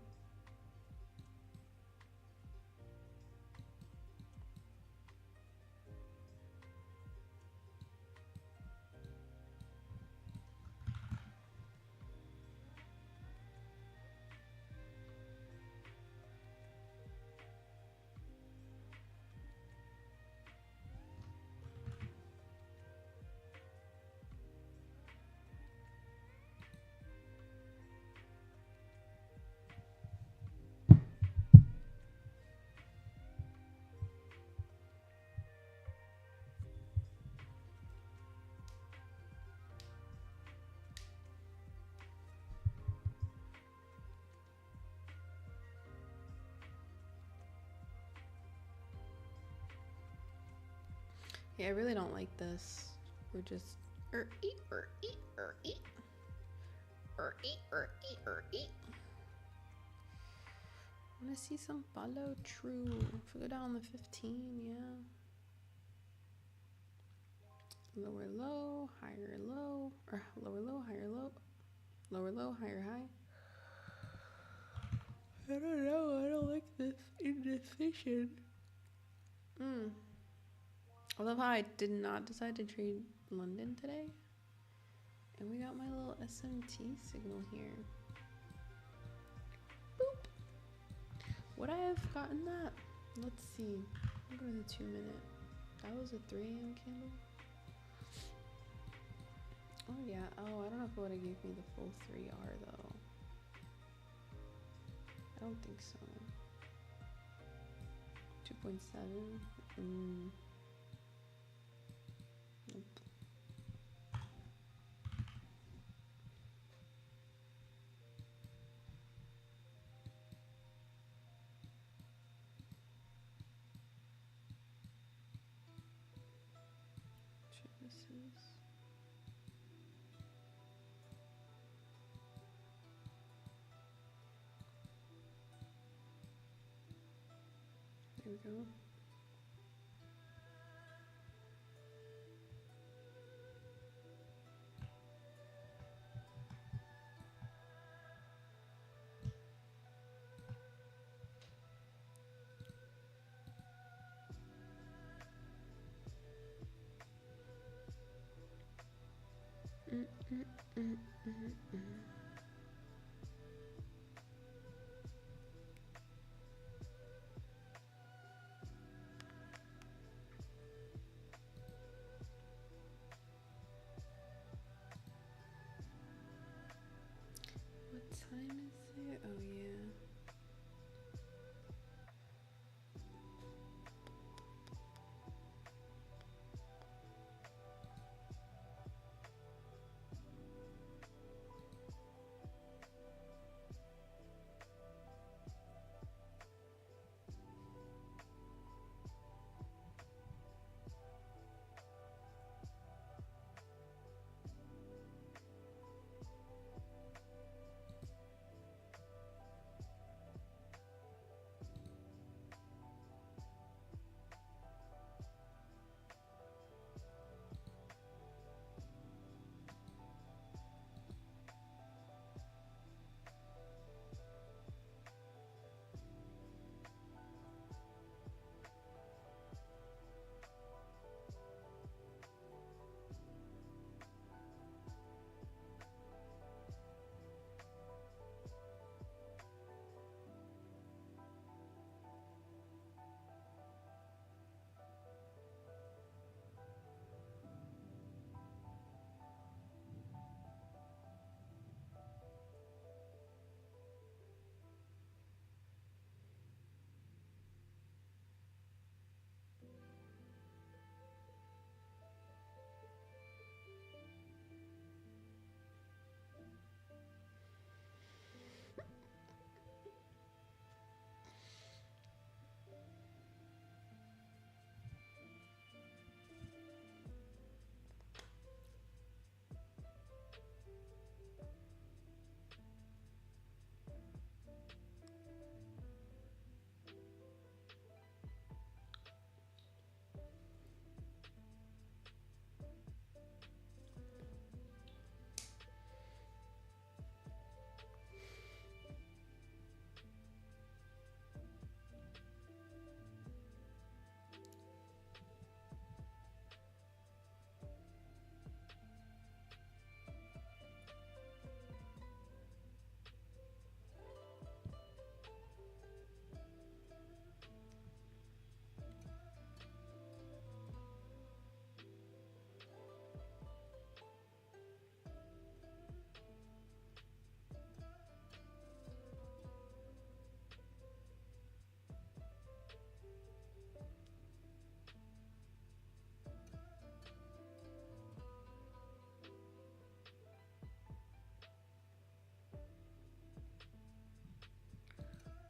Yeah, I really don't like this. We're just eat. I want to see some follow true. If we go down the 15, yeah. Lower low, higher low, or lower low, higher low, lower low, higher high. I don't know. I don't like this indecision. I love how I did not decide to trade London today. And we got my little SMT signal here. Boop. Would I have gotten that? Let's see. I'll go to the 2 minute. That was a 3 a.m. candle. Oh yeah. Oh, I don't know if it would have gave me the full 3R though. I don't think so. 2.7. Nope. This is. There we go. What time is it? Oh yeah.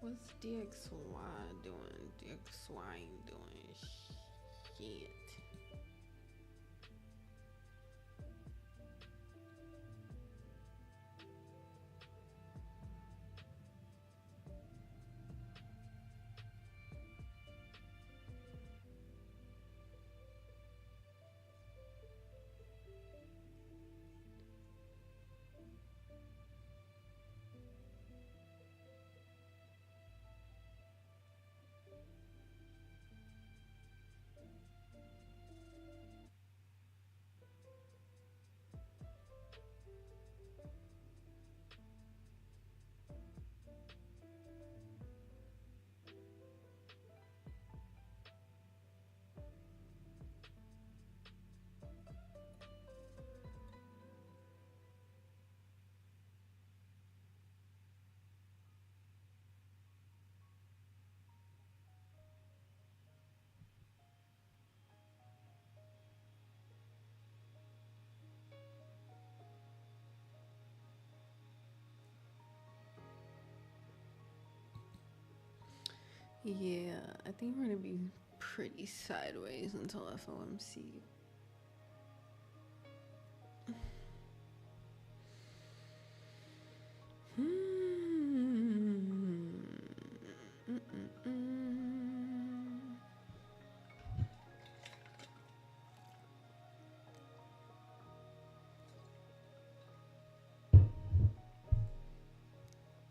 What's DXY doing? DXY ain't doing shit. Yeah, I think we're gonna be pretty sideways until FOMC.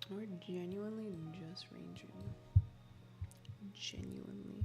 We're genuinely just ranging. Genuinely.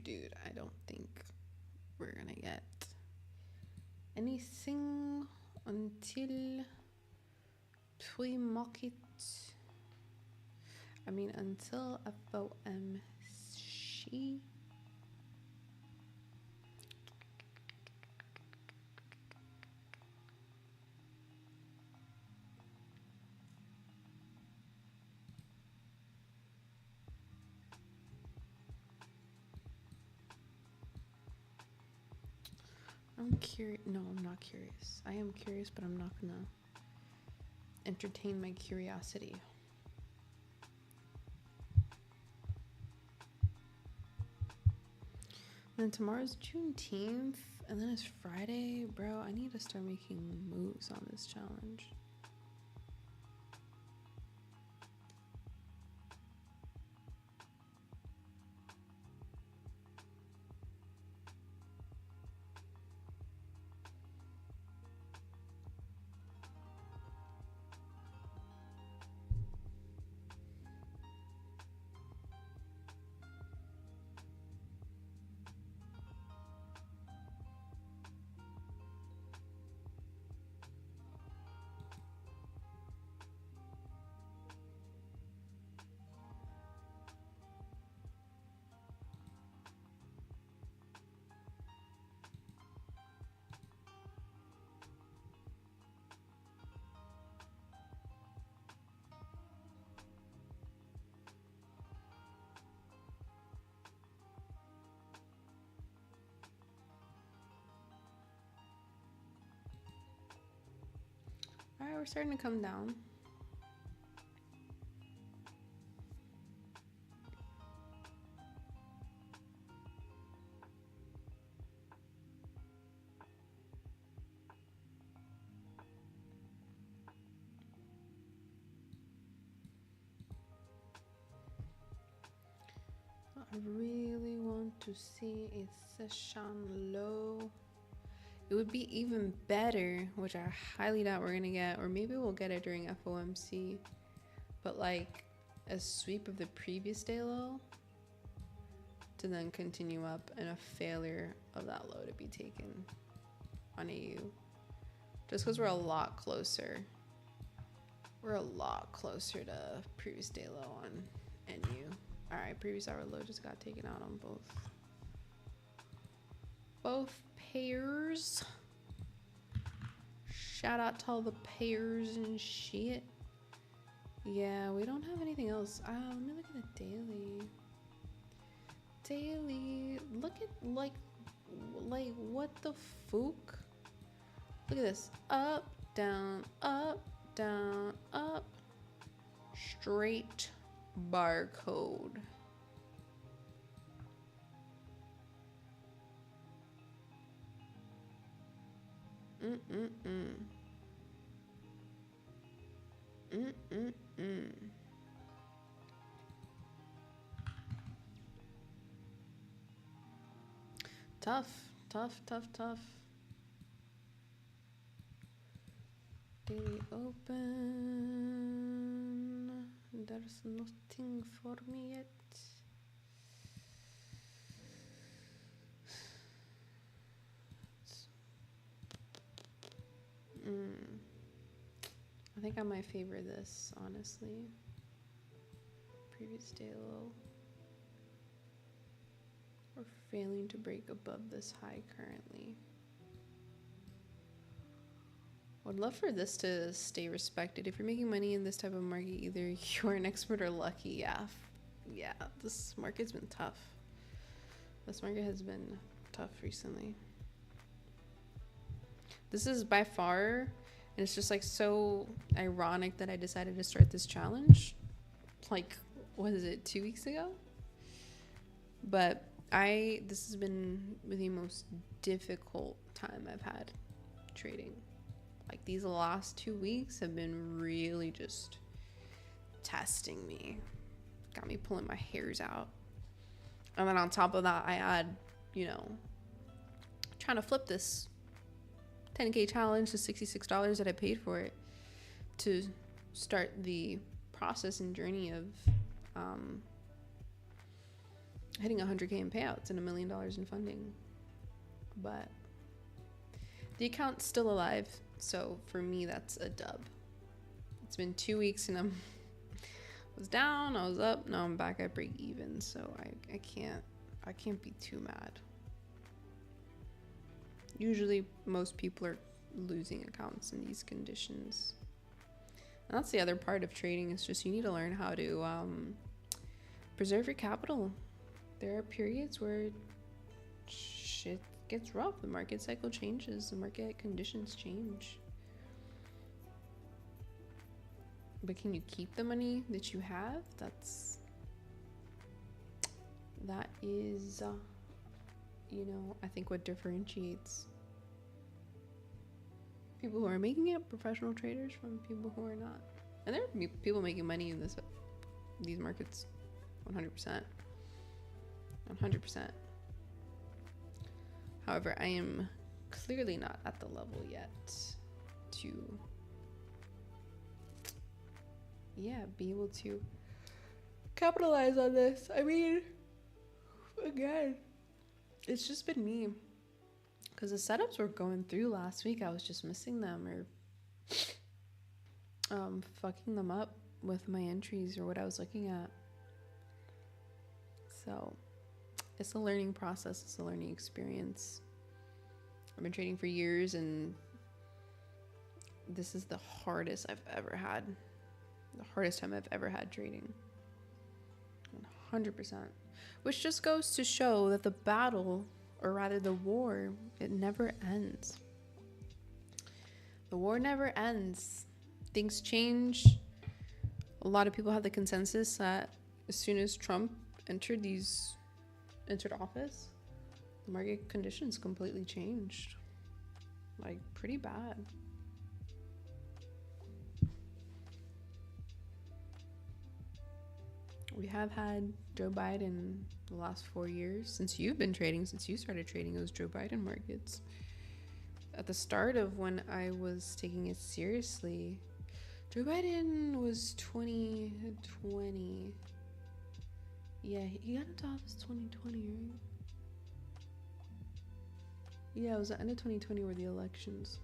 Dude, I don't think we're gonna get anything until pre-market. I mean, until FOMC. I'm curious. No, I'm not curious. I am curious, but I'm not gonna entertain my curiosity. And then tomorrow's Juneteenth, and then it's Friday. Bro, I need to start making moves on this challenge. we're starting to come down. I really want to see a session low. It would be even better, which I highly doubt we're gonna get, or maybe we'll get it during FOMC, but like a sweep of the previous day low to then continue up, and a failure of that low to be taken on AU. Just because we're a lot closer. We're a lot closer to previous day low on NU. Alright, previous hour low just got taken out on both pairs. Shout out to all the pairs and shit. Yeah, we don't have anything else. Let me look at the daily. Daily. Look at like what the fuck? Look at this. Up, down, up, down, up. Straight barcode. Tough. Daily open. There's nothing for me yet. I think I might favor this, honestly. Previous day low. We're failing to break above this high currently. Would love for this to stay respected. If you're making money in this type of market, either you're an expert or lucky. Yeah, this market's been tough. This market has been tough recently. This is by far, and it's just like so ironic that I decided to start this challenge. Like, what is it, 2 weeks ago? But this has been the most difficult time I've had trading. Like, these last 2 weeks have been really just testing me. Got me pulling my hairs out. And then on top of that, I add, trying to flip this 10K challenge to $66 that I paid for it to start the process and journey of hitting 100K in payouts and $1 million in funding. But the account's still alive, so for me that's a dub. It's been 2 weeks and I was down, I was up, now I'm back at break even, so I can't be too mad. Usually most people are losing accounts in these conditions. And that's the other part of trading, is just you need to learn how to preserve your capital. There are periods where shit gets rough, the market cycle changes, the market conditions change. But can you keep the money that you have? That is I think what differentiates people who are making it, professional traders, from people who are not. And there are people making money in these markets, 100%. However, I am clearly not at the level yet to be able to capitalize on this. I mean, again, it's just been me, because the setups were going through last week. I was just missing them or fucking them up with my entries or what I was looking at. So it's a learning process. It's a learning experience. I've been trading for years, and this is the hardest I've ever had. The hardest time I've ever had trading. 100%. Which just goes to show that the battle, or rather the war, it never ends. The war never ends. things change. A lot of people have the consensus that as soon as Trump entered office, the market conditions completely changed. Like, pretty bad. We have had Joe Biden the last 4 years. Since you've been trading, since you started trading, it was Joe Biden markets. At the start of when I was taking it seriously, Joe Biden was 2020. Yeah, he got into office 2020, right? Yeah, it was the end of 2020 were the elections.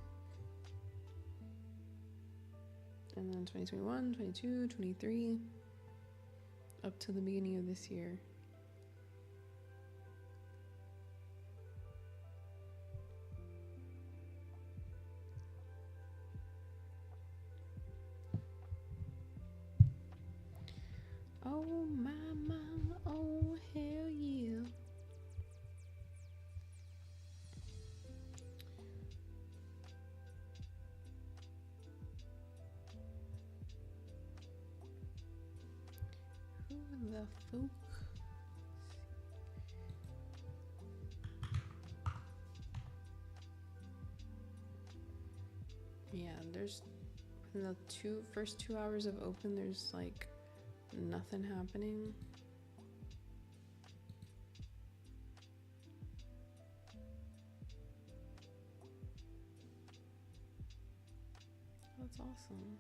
And then 2021, 22, 23, up to the beginning of this year. Oh my, oh hell yeah. Who the fuck? Yeah, there's in the first 2 hours of open, there's like nothing happening. That's awesome.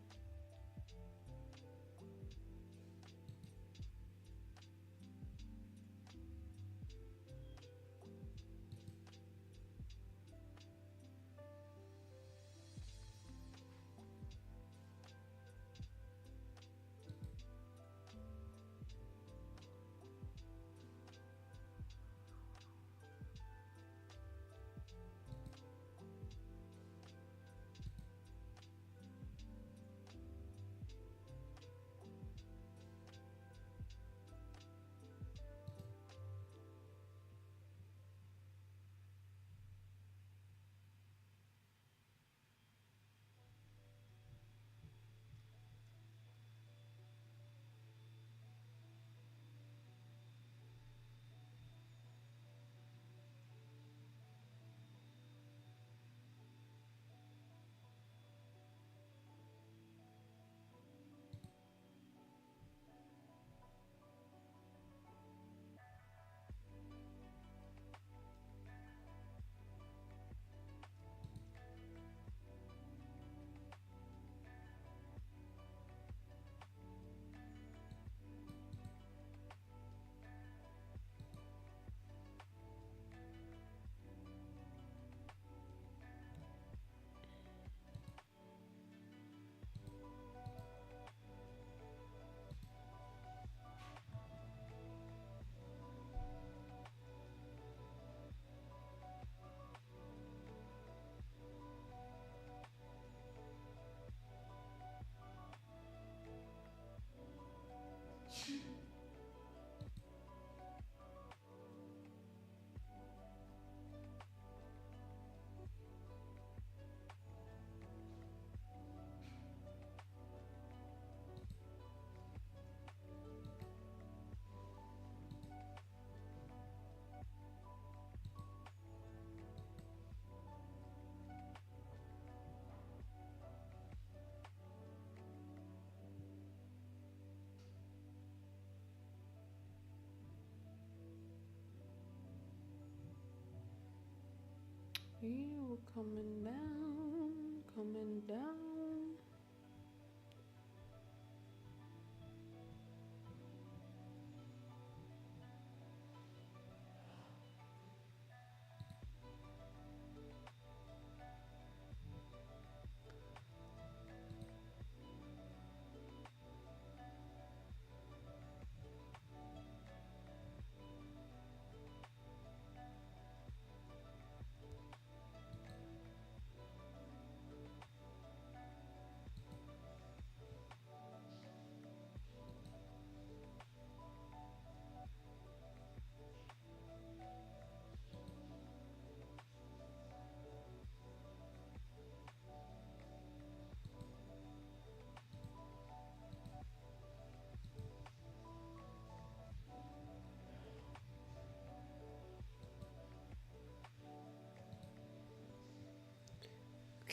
Yeah, we're coming down, coming down.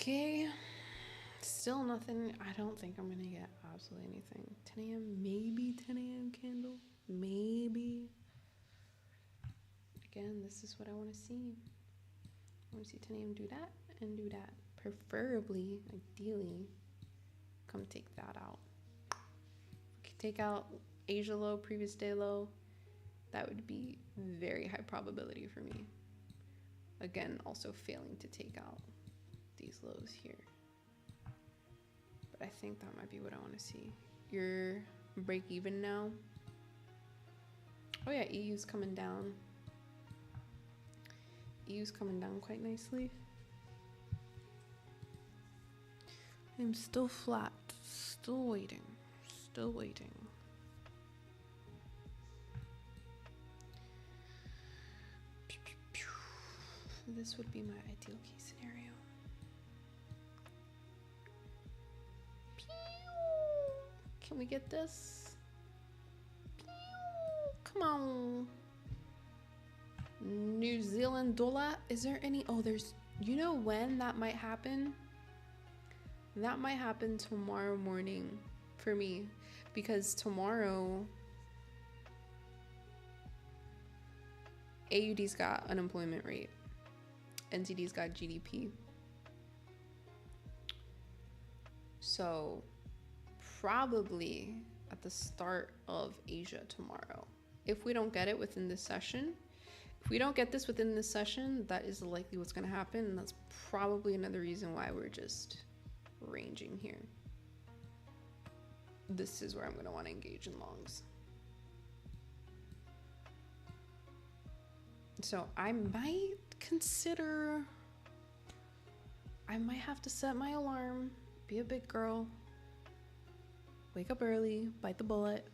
Okay. Still nothing. I don't think I'm gonna get absolutely anything. 10 a.m. Maybe 10 a.m. candle. Maybe. Again, this is what I want to see. I want to see 10 a.m. do that and do that. Preferably, ideally, come take that out. Take out Asia low, previous day low. That would be very high probability for me. Again, also failing to take out these lows here. But I think that might be what I want to see. Your break even now. Oh yeah, EU's coming down. EU's coming down quite nicely. I'm still flat. Still waiting. Still waiting. This would be my ideal case scenario. Can we get this? Come on. New Zealand dollar. Is there any? Oh, there's. You know when that might happen? That might happen tomorrow morning for me. Because tomorrow, AUD's got unemployment rate. NZD's got GDP. So probably at the start of Asia tomorrow. If we don't get it within this session, if we don't get this within this session, that is likely what's going to happen. And that's probably another reason why we're just ranging here. This is where I'm going to want to engage in longs. So I might consider, I might have to set my alarm, be a big girl, wake up early, bite the bullet,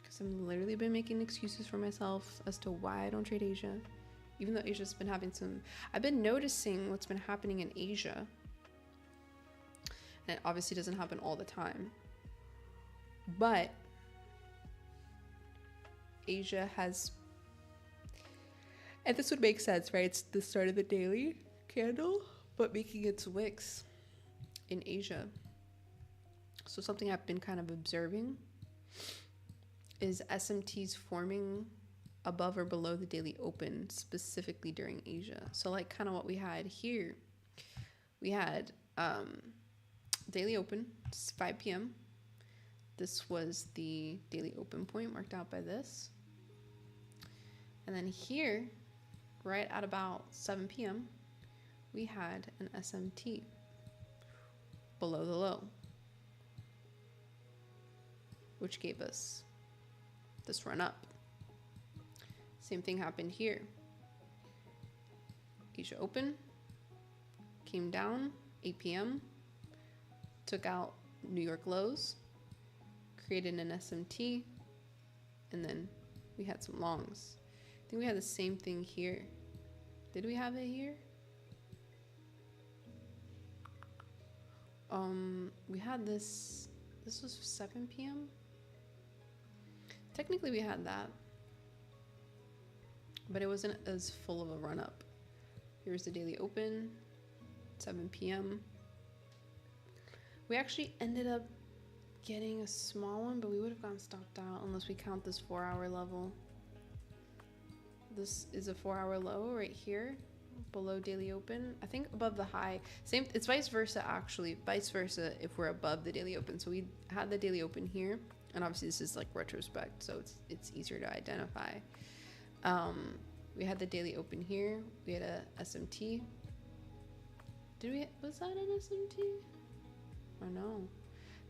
because I've literally been making excuses for myself as to why I don't trade Asia, even though Asia's been having some, I've been noticing what's been happening in Asia, and it obviously doesn't happen all the time, but Asia has, and this would make sense, right? It's the start of the daily candle, but making its wicks in Asia. So something I've been kind of observing is SMTs forming above or below the daily open, specifically during Asia. So like kind of what we had here. We had daily open, it's 5 p.m. This was the daily open point marked out by this. And then here, right at about 7 p.m., we had an SMT below the low, which gave us this run up. Same thing happened here. Asia open, came down, 8 p.m., took out New York lows, created an SMT, and then we had some longs. I think we had the same thing here. Did we have it here? We had this was 7 p.m. Technically we had that, but it wasn't as full of a run up. Here's the daily open, 7 p.m. We actually ended up getting a small one, but we would have gotten stopped out unless we count this 4-hour level. This is a 4-hour low right here, below daily open. I think above the high. Same, it's vice versa actually. Vice versa if we're above the daily open. So we had the daily open here, and obviously this is like retrospect, so it's easier to identify. We had the daily open here. We had a SMT. Was that an SMT? Or no?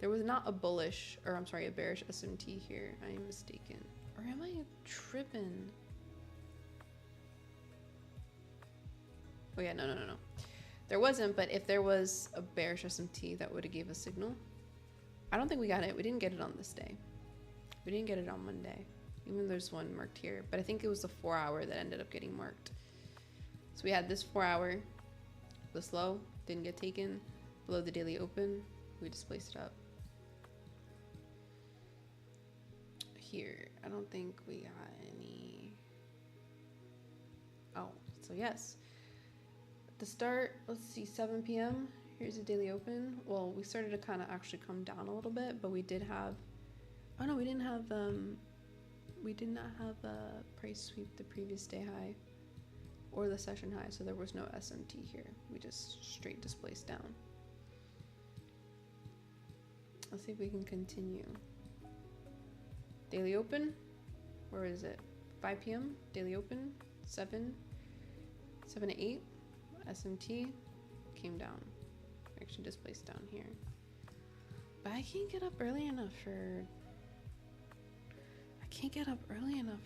There was not a bullish, or I'm sorry, a bearish SMT here. I am mistaken. Or am I tripping? Oh yeah, no. There wasn't, but if there was a bearish SMT, that would have gave a signal. I don't think we got it. We didn't get it on this day. We didn't get it on Monday. Even there's one marked here, but I think it was the 4-hour that ended up getting marked. So we had this 4-hour, this low, didn't get taken. Below the daily open, we displaced it up. Here, I don't think we got any. Oh, so yes. At the start, let's see, 7 p.m. Here's a daily open. Well, we started to kind of actually come down a little bit, but we did have. Oh no, we didn't have. We did not have a price sweep the previous day high, or the session high, so there was no SMT here. We just straight displaced down. Let's see if we can continue. Daily open. Where is it? 5 p.m. Daily open. 7 to 8. SMT came down. Actually displaced down here. But I can't get up early enough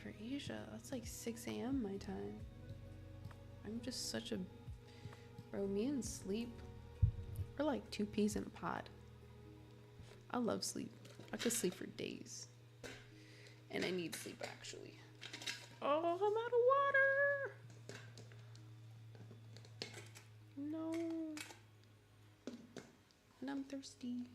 for Asia. That's like 6 a.m. my time. I'm just such a bro. Me and sleep are like 2 peas in a pod. I love sleep. I could sleep for days. And I need sleep actually. Oh, I'm out of water. No. And I'm thirsty.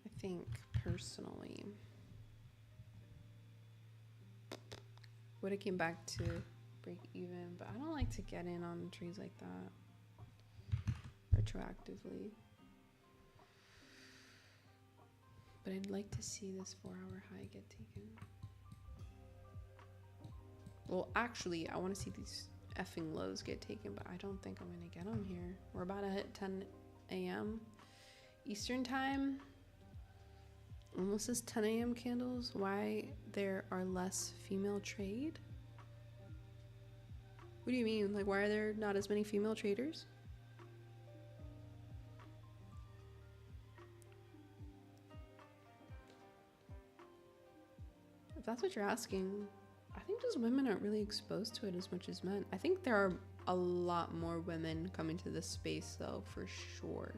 I think personally would have came back to break even, but I don't like to get in on trades like that retroactively. But I'd like to see this 4-hour high get taken. Well, actually, I want to see these effing lows get taken, but I don't think I'm going to get them here. We're about to hit 10 a.m. Eastern time. Almost as 10 a.m. candles. Why there are less female trade? What do you mean? Like, why are there not as many female traders? If that's what you're asking, I think just women aren't really exposed to it as much as men. I think there are a lot more women coming to this space though, for sure.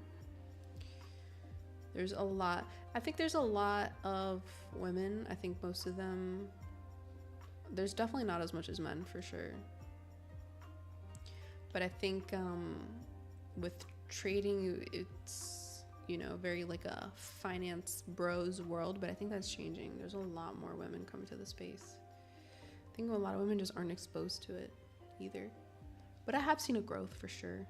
There's a lot. I think there's a lot of women. I think most of them, there's definitely not as much as men for sure. But I think with trading, it's, you know, very like a finance bros world, but I think that's changing. There's a lot more women coming to the space. I think a lot of women just aren't exposed to it either. But I have seen a growth for sure.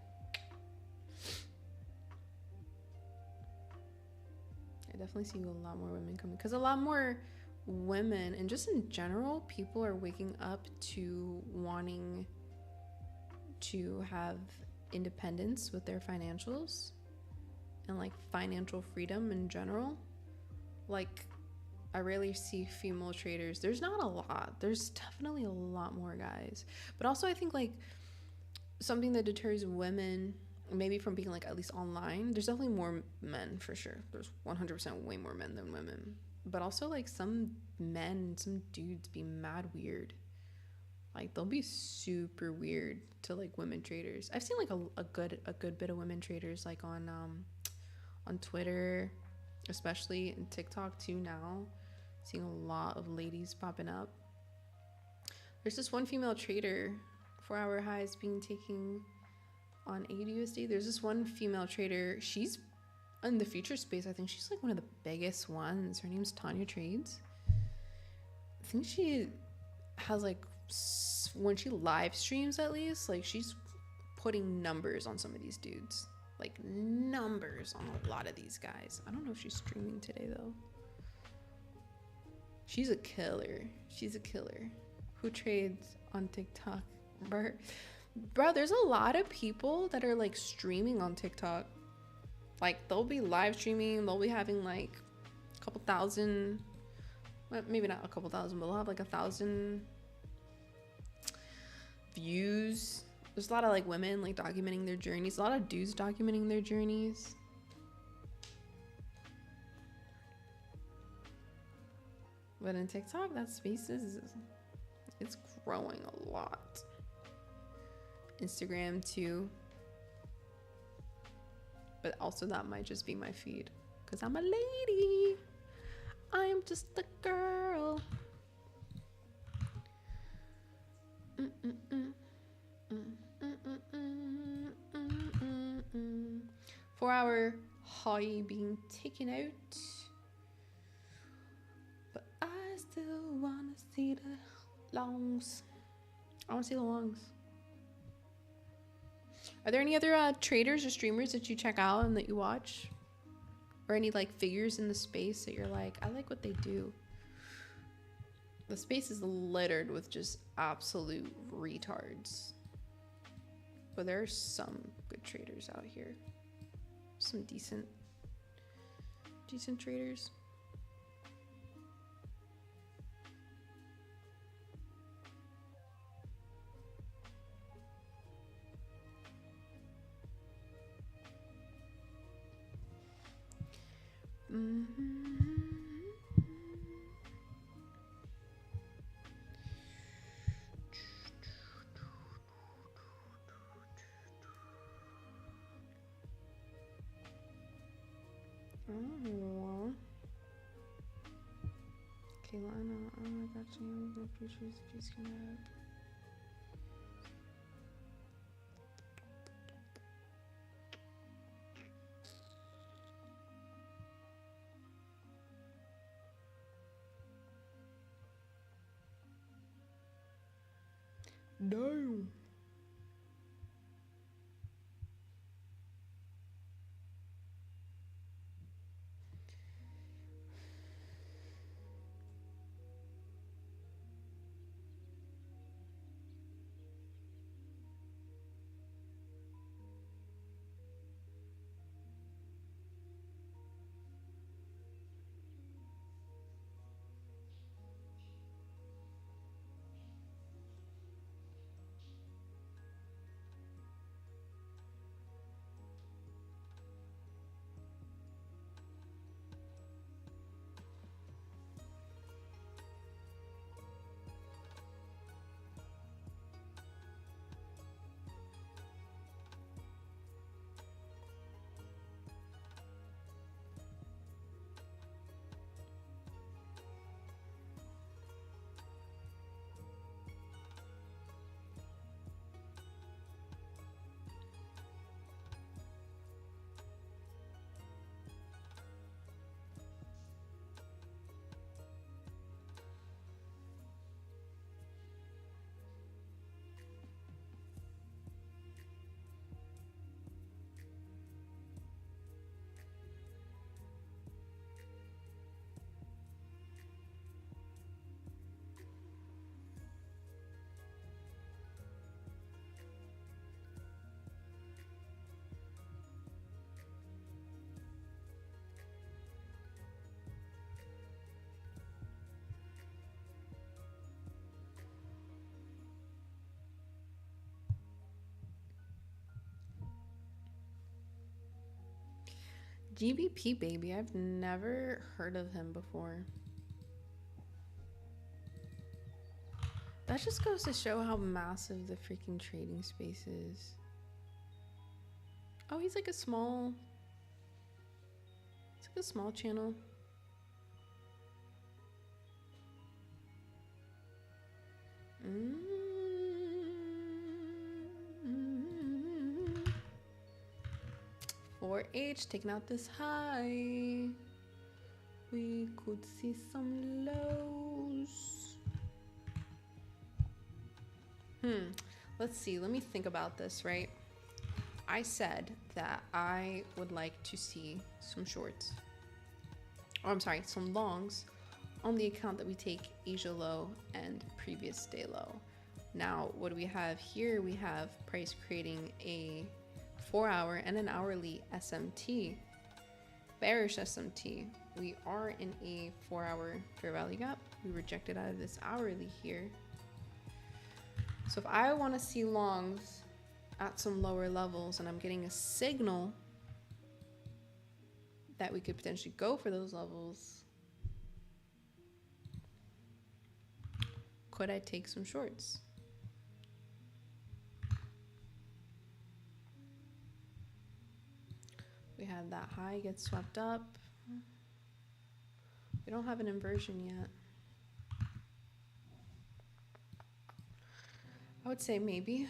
I definitely see a lot more women coming, because a lot more women, and just in general, people are waking up to wanting to have independence with their financials and like financial freedom in general. Like, I rarely see female traders. There's not a lot. There's definitely a lot more guys. But also I think like something that deters women maybe from being like at least online, there's definitely more men for sure. There's 100% way more men than women. But also like some men, some dudes be mad weird. Like they'll be super weird to like women traders. I've seen like a good bit of women traders like on Twitter, especially, and TikTok too now. Seeing a lot of ladies popping up. There's this one female trader, 4-hour highs being taken on AUD. There's this one female trader. She's in the future space. I think she's like one of the biggest ones. Her name's Tanya Trades. I think she has like, when she live streams at least, like she's putting numbers on some of these dudes. Like numbers on a lot of these guys. I don't know if she's streaming today though. She's a killer. She's a killer. Who trades on TikTok? Bro, there's a lot of people that are like streaming on TikTok. Like they'll be live streaming. They'll be having like a couple thousand, well, maybe not a couple thousand, but they'll have like 1,000 views. There's a lot of like women like documenting their journeys. A lot of dudes documenting their journeys. But in TikTok, that space it's growing a lot. Instagram too. But also that might just be my feed, because I'm a lady. I'm just a girl. 4-hour high being taken out. But I still wanna see the longs. I wanna see the longs. Are there any other traders or streamers that you check out and that you watch? Or any like figures in the space that you're like, I like what they do? The space is littered with just absolute retards. But there are some good traders out here. Some decent traders. Oh. Okay, Lana, oh my god, you the futures just gonna have. No. GBP baby, I've never heard of him before. That just goes to show how massive the freaking trading space is. Oh, he's like a small channel. Mm-hmm. 4H taking out this high. We could see some lows. Let's see. Let me think about this, right? I said that I would like to see some shorts. Or I'm sorry, some longs on the account that we take Asia low and previous day low. Now, what do we have here? We have price creating a 4-hour and an hourly SMT, bearish SMT. We are in a 4-hour fair value gap. We rejected out of this hourly here. So if I want to see longs at some lower levels and I'm getting a signal that we could potentially go for those levels, could I take some shorts? We had that high get swept up. We don't have an inversion yet. I would say maybe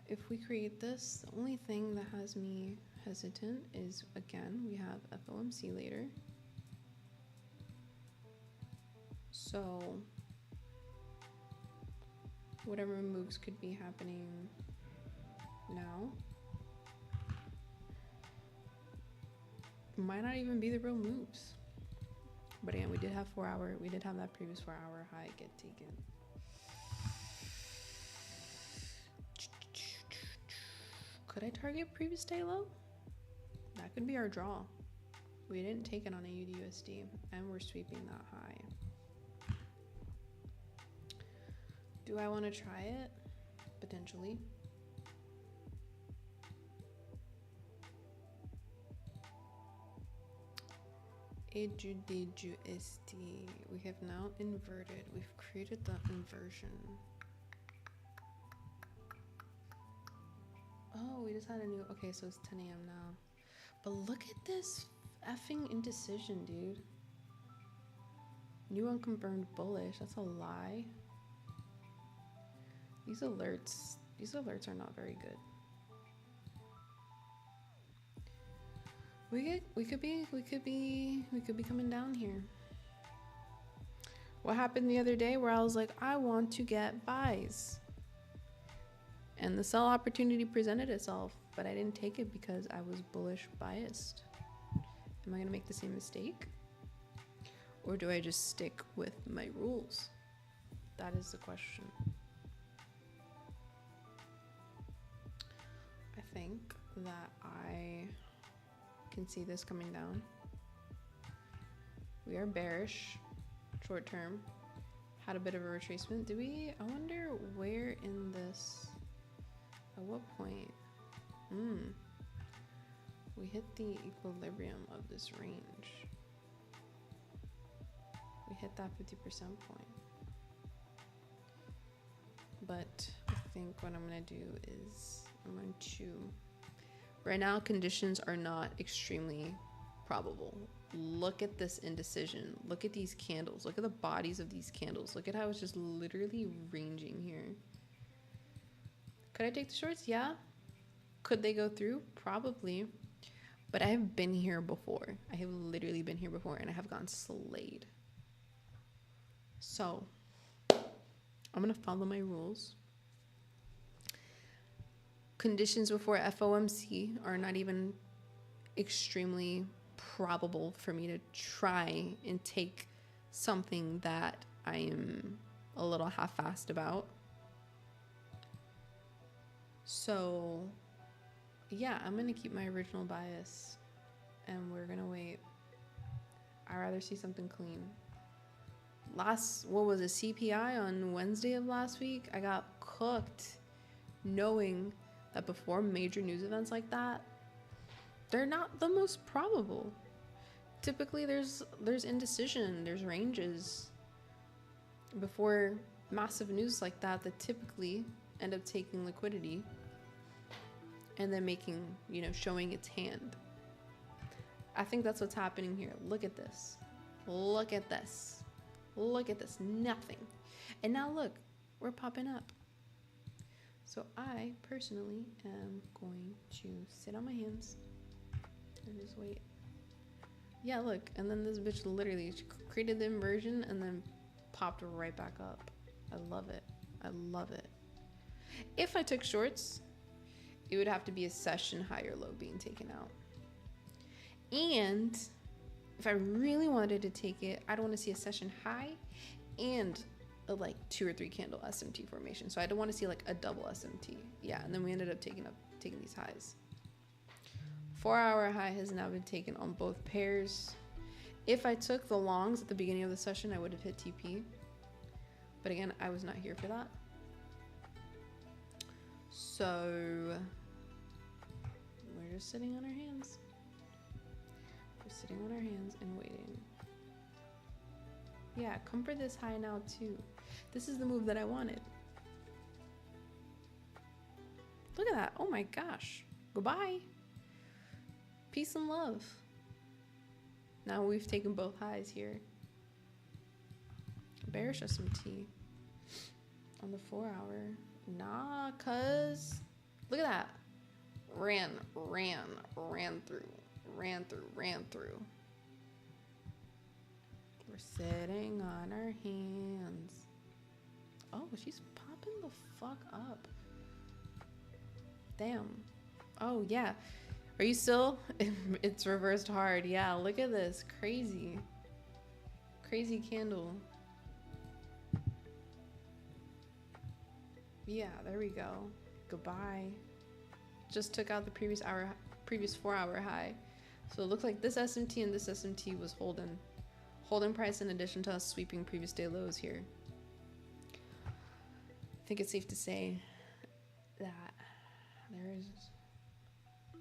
if we create this, the only thing that has me hesitant is, again, we have FOMC later. So whatever moves could be happening now might not even be the real moves. But again, we did have that previous 4 hour high get taken. Could I target previous day low? That could be our draw. We didn't take it on AUDUSD and we're sweeping that high. Do I want to try it? Potentially. AUDUSD. We have now inverted. We've created the inversion. Oh, we just had a new, okay, so it's 10 a.m. now. But look at this effing indecision, dude. New unconfirmed bullish, that's a lie. These alerts are not very good. We could be coming down here. What happened the other day where I was like, I want to get buys. And the sell opportunity presented itself, but I didn't take it because I was bullish biased. Am I gonna make the same mistake? Or do I just stick with my rules? That is the question. I think that I can see this coming down. We are bearish, short term. Had a bit of a retracement. I wonder where in this, at what point? We hit the equilibrium of this range. We hit that 50% point. But I think what I'm gonna do is I'm going to, right now conditions are not extremely probable. Look at this indecision. Look at these candles. Look at the bodies of these candles. Look at how it's just literally ranging here. Could I take the shorts? Yeah. Could they go through? Probably. But I have been here before. I have literally been here before and I have gotten slayed. So I'm going to follow my rules. Conditions before FOMC are not even extremely probable for me to try and take something that I am a little half-assed about. So yeah, I'm gonna keep my original bias and we're gonna wait. I'd rather see something clean. What was it, CPI on Wednesday of last week? I got cooked knowing that before major news events like that, they're not the most probable. Typically there's indecision, there's ranges before massive news like that typically end up taking liquidity and then making, showing its hand. I think that's what's happening here. Look at this. Look at this. Look at this. Nothing. And now look, we're popping up. So I personally am going to sit on my hands and just wait. Yeah, look, and then this bitch literally created the inversion and then popped right back up. I love it. I love it. If I took shorts, it would have to be a session high or low being taken out. And if I really wanted to take it, I'd want to see a session high and a 2 or 3 candle SMT formation. So I don't want to see a double SMT. Yeah, and then we ended up taking these highs. 4 hour high has now been taken on both pairs. If I took the longs at the beginning of the session, I would have hit TP. But again, I was not here for that. So we're just sitting on our hands. We're sitting on our hands and waiting. Yeah, come for this high now too. This is the move that I wanted. Look at that. Oh my gosh. Goodbye. Peace and love. Now we've taken both highs here. Bearish SMT on the 4 hour. Nah, cuz look at that. ran through. We're sitting on our hands. Oh, she's popping the fuck up. Damn. Oh, yeah. Are you still? It's reversed hard. Yeah, look at this. Crazy. Crazy candle. Yeah, there we go. Goodbye. Just took out the previous 4-hour high. So it looks like this SMT and this SMT was holding price in addition to us sweeping previous day lows here. I think it's safe to say that there is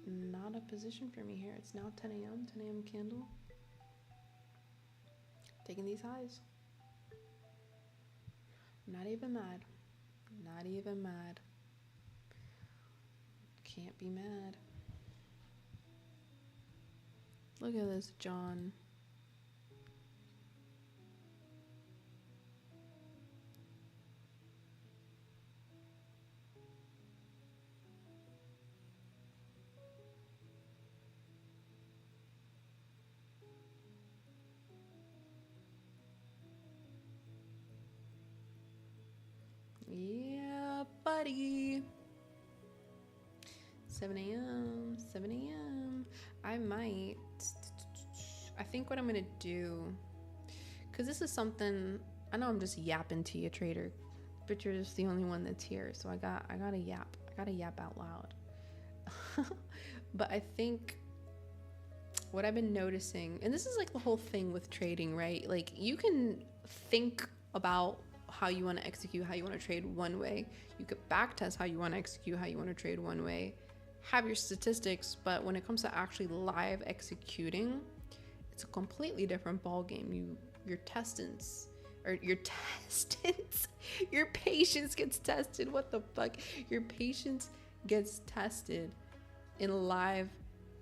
not a position for me here. It's now 10 a.m. candle. Taking these highs. Not even mad. Not even mad. Can't be mad. Look at this, John. Yeah, buddy. 7 a.m. I think what I'm gonna do, because this is something, I know I'm just yapping to you, trader, but you're just the only one that's here, so I gotta yap out loud. But I think what I've been noticing, and this is like the whole thing with trading, right? Like, you can think about how you want to execute, how you want to trade one way. You could backtest how you want to execute, how you want to trade one way, have your statistics, but when it comes to actually live executing, it's a completely different ball game. Your patience gets tested. What the fuck? Your patience gets tested in live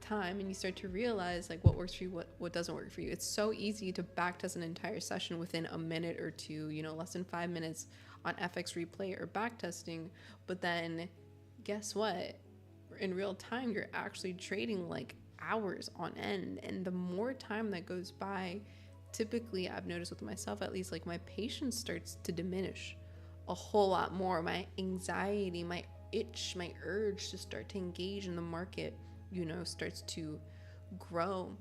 time, and you start to realize like what works for you, what doesn't work for you. It's so easy to backtest an entire session within a minute or two, less than 5 minutes on FX replay or backtesting, but then guess what? In real time, you're actually trading like hours on end, and the more time that goes by, typically I've noticed with myself at least, like my patience starts to diminish a whole lot more. My anxiety, my itch, my urge to start to engage in the market starts to grow.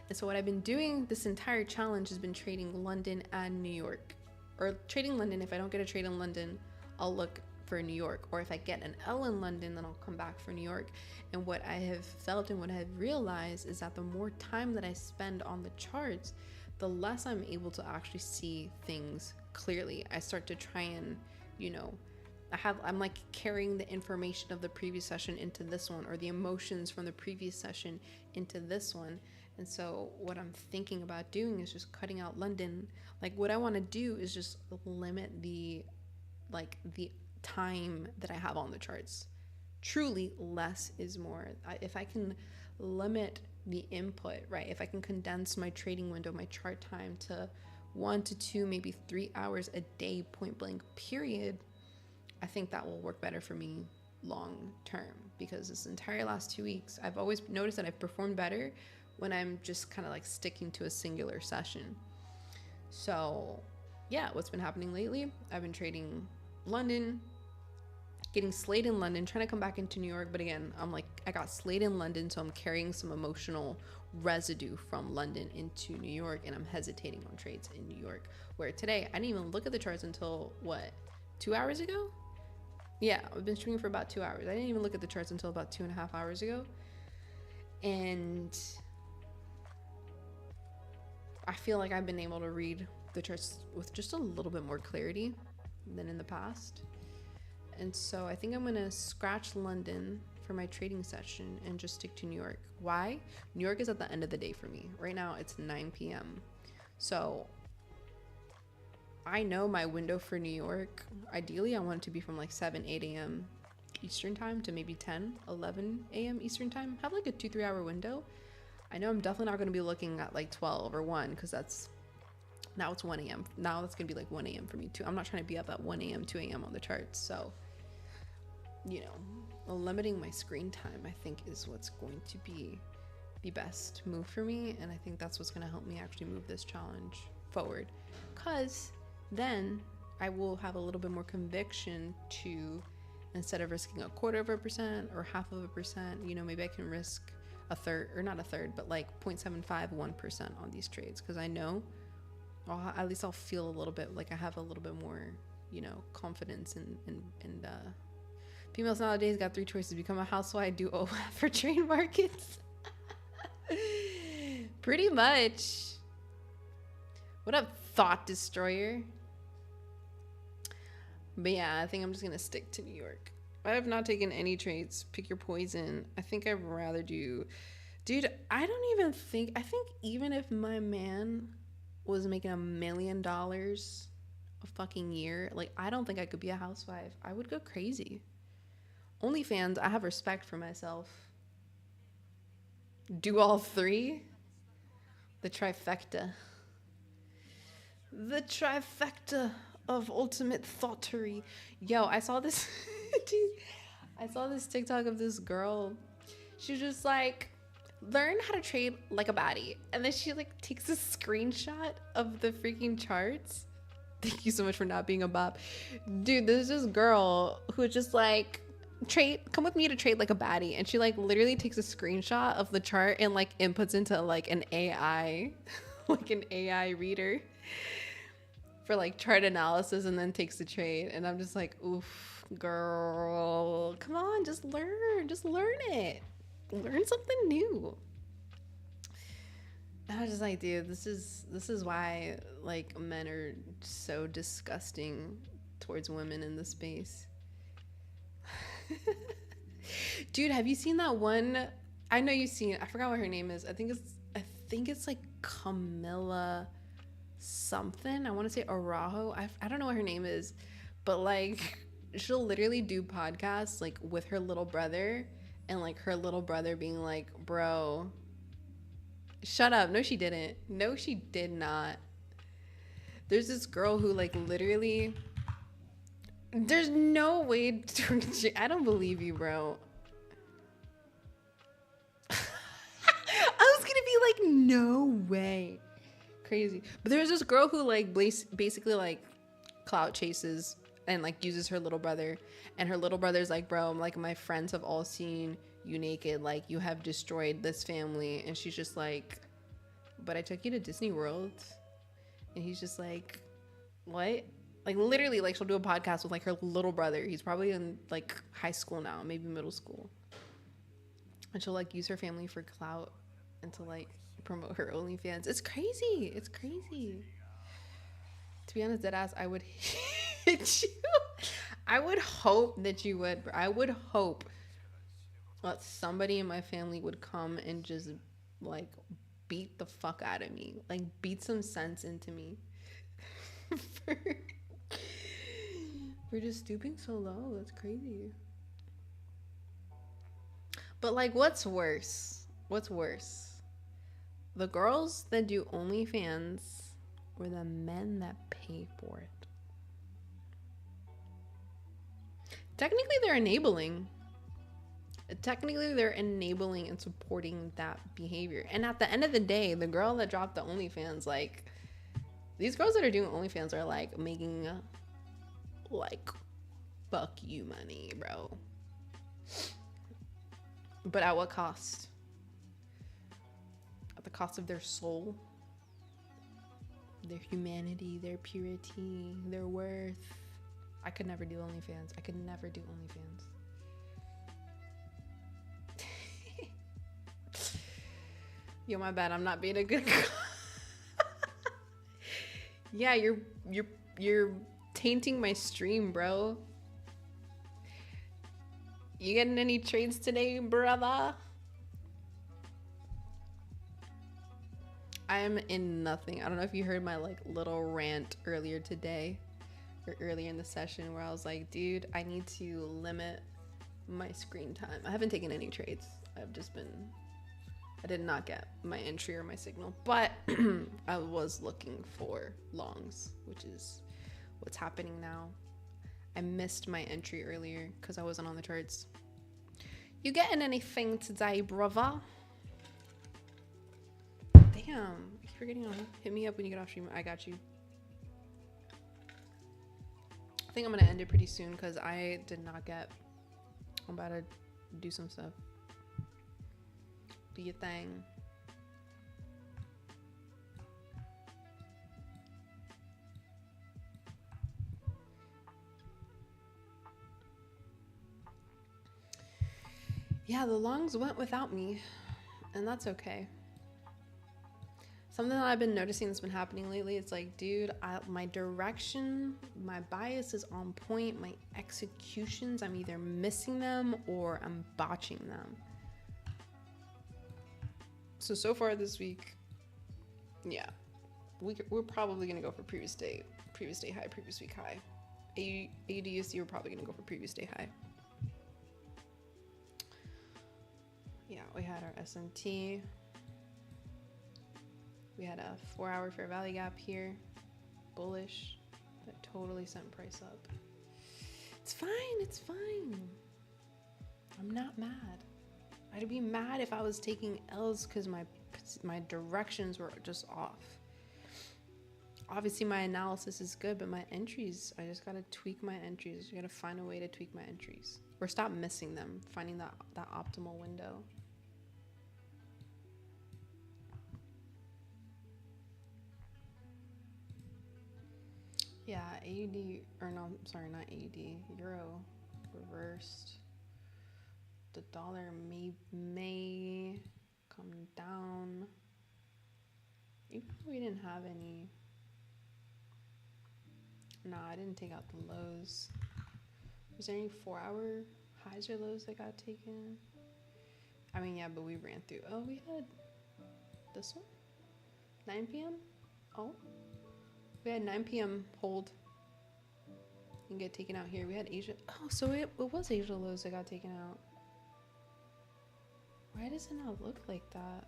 And so what I've been doing this entire challenge has been trading London and New York, or trading London. If I don't get a trade in London, I'll look for New York, or if I get an L in London, then I'll come back for New York. And what I have felt and what I have realized is that the more time that I spend on the charts, the less I'm able to actually see things clearly. I start to try and, I'm like carrying the information of the previous session into this one, or the emotions from the previous session into this one. And so what I'm thinking about doing is just cutting out London. Like, what I want to do is just limit the time that I have on the charts. Truly, less is more. If I can limit the input, right? If I can condense my trading window, my chart time to 1 to 2, maybe 3 hours a day, point blank period, I think that will work better for me long term, because this entire last 2 weeks, I've always noticed that I've performed better when I'm just kind of like sticking to a singular session. So yeah, what's been happening lately? I've been trading London, getting slayed in London, trying to come back into New York. But again, I got slayed in London, so I'm carrying some emotional residue from London into New York, and I'm hesitating on trades in New York, where today I didn't even look at the charts until 2 hours ago? Yeah, I've been streaming for about 2 hours. I didn't even look at the charts until about 2.5 hours ago. And I feel like I've been able to read the charts with just a little bit more clarity than in the past. And so I think I'm going to scratch London for my trading session and just stick to New York. Why? New York is at the end of the day for me. Right now it's 9 p.m. So I know my window for New York, ideally I want it to be from 7, 8 a.m. Eastern time to maybe 10, 11 a.m. Eastern time. Have a 2-3 hour window. I know I'm definitely not going to be looking at 12 or 1, because now it's 1 a.m. Now that's going to be 1 a.m. for me too. I'm not trying to be up at 1 a.m., 2 a.m. on the charts. So, limiting my screen time, I think, is what's going to be the best move for me. And I think that's what's going to help me actually move this challenge forward. Because then I will have a little bit more conviction to, instead of risking 1/4% or 0.5%, you know, maybe I can risk a third, or not a third, but like 0.75, 1% on these trades. Because I know, at least I'll feel a little bit like I have a little bit more, you know, confidence and females nowadays got 3 choices: become a housewife, do OF for trade markets. Pretty much. What up, thought destroyer? But yeah, I think I'm just gonna stick to New York. I have not taken any trades. Pick your poison. I think I'd rather do, dude, I think even if my man was making $1 million a fucking year, like, I don't think I could be a housewife. I would go crazy. OnlyFans, I have respect for myself. Do all 3? The trifecta. The trifecta of ultimate thoughterry. Yo, I saw this dude, I saw this TikTok of this girl. She was just like, learn how to trade like a baddie. And then she like takes a screenshot of the freaking charts. Thank you so much for not being a bop. Dude, there's this girl who just like, come with me to trade like a baddie. And she like literally takes a screenshot of the chart and like inputs into like an AI, like an AI reader for like chart analysis, and then takes the trade. And I'm just like, oof, girl, come on, just learn it. Learn something new. And I was just like, dude, this is why like men are so disgusting towards women in this space. Dude, have you seen that one? I know you've seen it. I forgot what her name is. I think it's like Camilla something. I want to say Arajo. I don't know what her name is, but like she'll literally do podcasts like with her little brother, and like her little brother being like, bro, shut up. No, she didn't. No, she did not. There's this girl who like literally, there's no way to, I don't believe you, bro. I was gonna be like, no way. Crazy. But there's this girl who like basically like clout chases and like uses her little brother, and her little brother's like, bro, like my friends have all seen you naked, like you have destroyed this family. And she's just like, but I took you to Disney World. And he's just like, what? Like literally, like she'll do a podcast with like her little brother. He's probably in like high school now, maybe middle school. And she'll like use her family for clout and to like promote her OnlyFans. It's crazy. It's crazy. To be honest, deadass, I would hit you. I would hope that you would. I would hope that somebody in my family would come and just like beat the fuck out of me. Like beat some sense into me. We're just stooping so low. That's crazy. But like, what's worse? What's worse? The girls that do OnlyFans or the men that pay for it? Technically, they're enabling. Technically, they're enabling and supporting that behavior. And at the end of the day, the girl that dropped the OnlyFans, like, these girls that are doing OnlyFans are like making like fuck you money, bro. But at what cost? At the cost of their soul, their humanity, their purity, their worth. I could never do OnlyFans. I could never do OnlyFans. Yo, my bad. I'm not being a good girl. Yeah, you're tainting my stream, bro. You getting any trades today, brother? I am in nothing. I don't know if you heard my like little rant earlier today or earlier in the session where I was like, dude, I need to limit my screen time. I haven't taken any trades. I did not get my entry or my signal, but I was looking for longs, which is what's happening now. I missed my entry earlier because I wasn't on the charts. You getting anything today, brother? Damn, I keep forgetting on. Hit me up when you get off stream. I got you. I think I'm gonna end it pretty soon because I did not get. I'm about to do some stuff. Do your thing. Yeah, the longs went without me, and that's okay. Something that I've been noticing that's been happening lately, it's like, dude, my direction, my bias is on point. My executions, I'm either missing them or I'm botching them. So far this week, yeah, we're probably going to go for previous day high, previous week high. AUDUSD, we're probably going to go for previous day high. Yeah, we had our SMT. We had a 4-hour fair value gap here, bullish, that totally sent price up. It's fine, it's fine. I'm not mad. I'd be mad if I was taking L's because my directions were just off. Obviously my analysis is good, but my entries, I just gotta tweak my entries. I gotta find a way to tweak my entries. Or stop missing them, finding that optimal window. Yeah, AUD, or no, sorry, not AUD, Euro reversed. The dollar may come down. Even though we didn't have any. No, I didn't take out the lows. Was there any 4-hour highs or lows that got taken? I mean, yeah, but we ran through. Oh, we had this one? 9 p.m.? Oh. We had 9 p.m. hold and get taken out here. We had Asia. Oh, so it was Asia lows that got taken out. Why does it not look like that?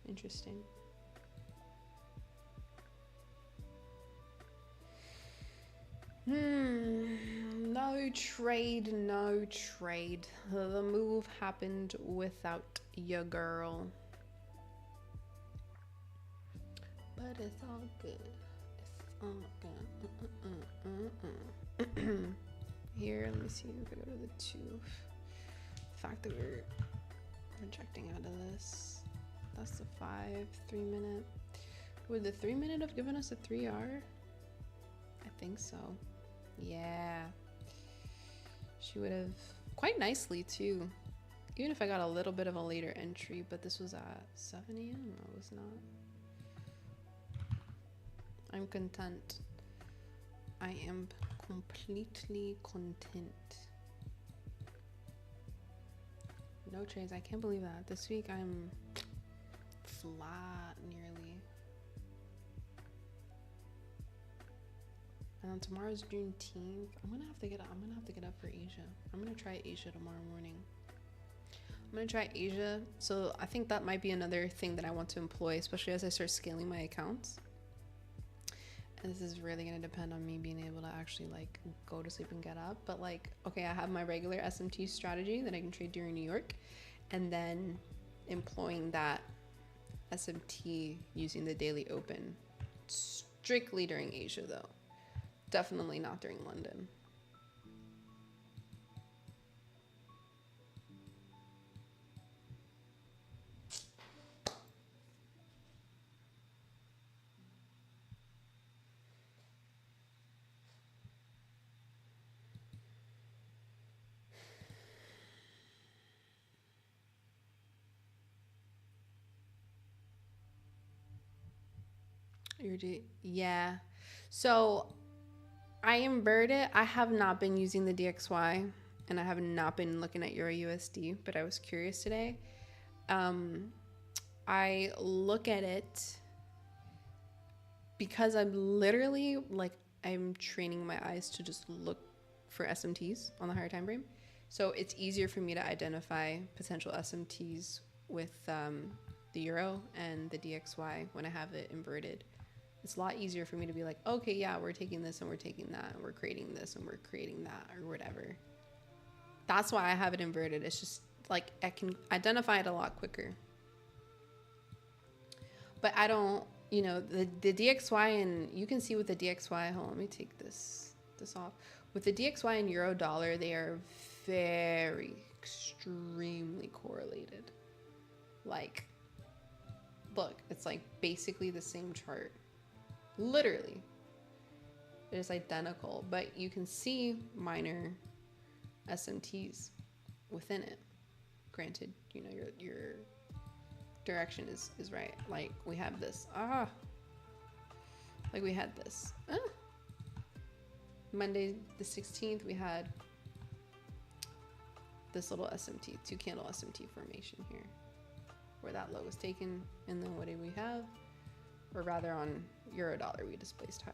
Interesting. No trade, no trade. The move happened without your girl. But it's all good. It's all good. Here, let me see if I go to the 2. The fact that we're projecting out of this. That's the 5, 3 minute. Would the 3 minute have given us a 3R? I think so. Yeah. She would have quite nicely too. Even if I got a little bit of a later entry, but this was at 7 a.m. No, it was not. I'm content. I am completely content. No trades. I can't believe that. This week I'm flat nearly. And tomorrow's Juneteenth. I'm gonna have to get up for Asia. I'm gonna try Asia tomorrow morning. I'm gonna try Asia. So I think that might be another thing that I want to employ, especially as I start scaling my accounts. And this is really gonna depend on me being able to actually like go to sleep and get up. But like, okay, I have my regular SMT strategy that I can trade during New York, and then employing that SMT using the daily open strictly during Asia though. Definitely not during London. Yeah. So I inverted. I have not been using the DXY and I have not been looking at Euro USD, but I was curious today. I look at it because I'm literally like, I'm training my eyes to just look for SMTs on the higher time frame. So it's easier for me to identify potential SMTs with the Euro and the DXY when I have it inverted. It's a lot easier for me to be like, okay, yeah, we're taking this and we're taking that and we're creating this and we're creating that or whatever. That's why I have it inverted. It's just like I can identify it a lot quicker. But I don't, you know, the DXY, and you can see with the DXY, hold on, let me take this off. With the DXY and euro dollar, they are very extremely correlated. Like, look, it's like basically the same chart. Literally. It is identical, but you can see minor SMTs within it. Granted, you know, your direction is right. Like we have this. Like we had this. Monday the 16th, we had this little SMT, 2 candle SMT formation here, where that low was taken, and then what did we have? Or rather, on euro dollar, we displaced higher.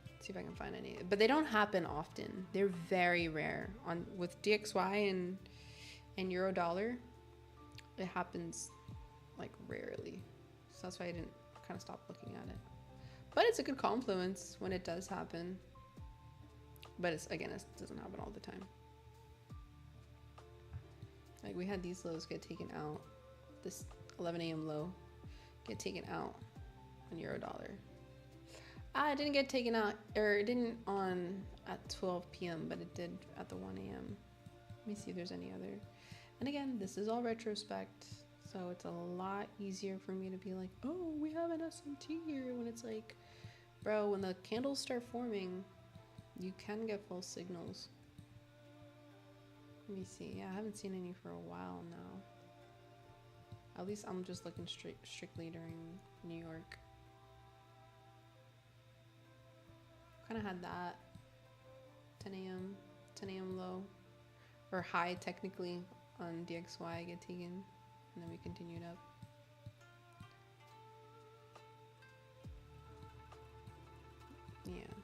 Let's see if I can find any, but they don't happen often. They're very rare. On with DXY and euro dollar, it happens like rarely. So that's why I didn't kind of stop looking at it. But it's a good confluence when it does happen. But it's, again, it doesn't happen all the time. Like we had these lows get taken out. This 11 a.m. low get taken out on euro dollar. It didn't get taken out, or it didn't on at 12 p.m., but it did at the 1 a.m. Let me see if there's any other. And again, this is all retrospect, so it's a lot easier for me to be like, oh, we have an SMT here, when it's like, bro, when the candles start forming, you can get false signals. Let me see. Yeah, I haven't seen any for a while now. At least I'm just looking strictly during New York. Kind of had that 10 a.m. low, or high technically on DXY get taken, and then we continued up. Yeah,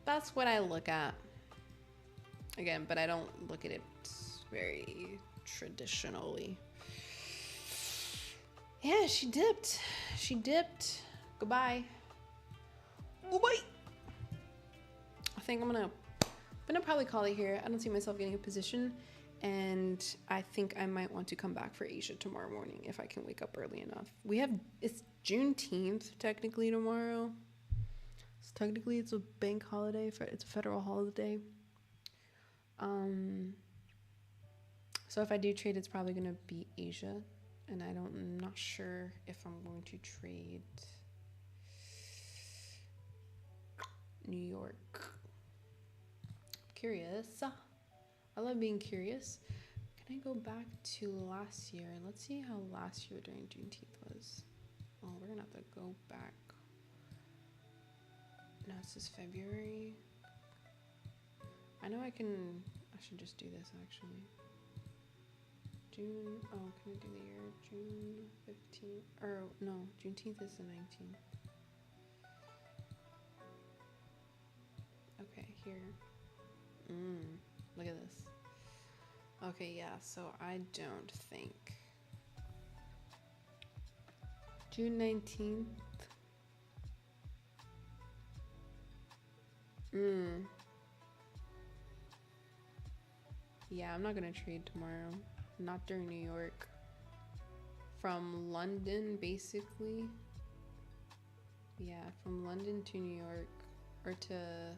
that's what I look at again, but I don't look at it very traditionally. Yeah, she dipped. Goodbye. I think I'm gonna probably call it here. I don't see myself getting a position, and I think I might want to come back for Asia tomorrow morning if I can wake up early enough. It's Juneteenth technically tomorrow. So technically it's a bank holiday, it's a federal holiday. So if I do trade, it's probably gonna be Asia, and I'm not sure if I'm going to trade New York. Curious. I love being curious. Can I go back to last year? Let's see how last year during Juneteenth was. Oh, we're gonna have to go back. No, this is February. I know I should just do this actually. June, oh, can I do the year? June 15th, or no, Juneteenth is the 19th. Okay, here. Look at this. Okay, yeah, so I don't think. June 19th. Yeah, I'm not gonna trade tomorrow. Not during New York. From London, basically. Yeah, from London to New York, or to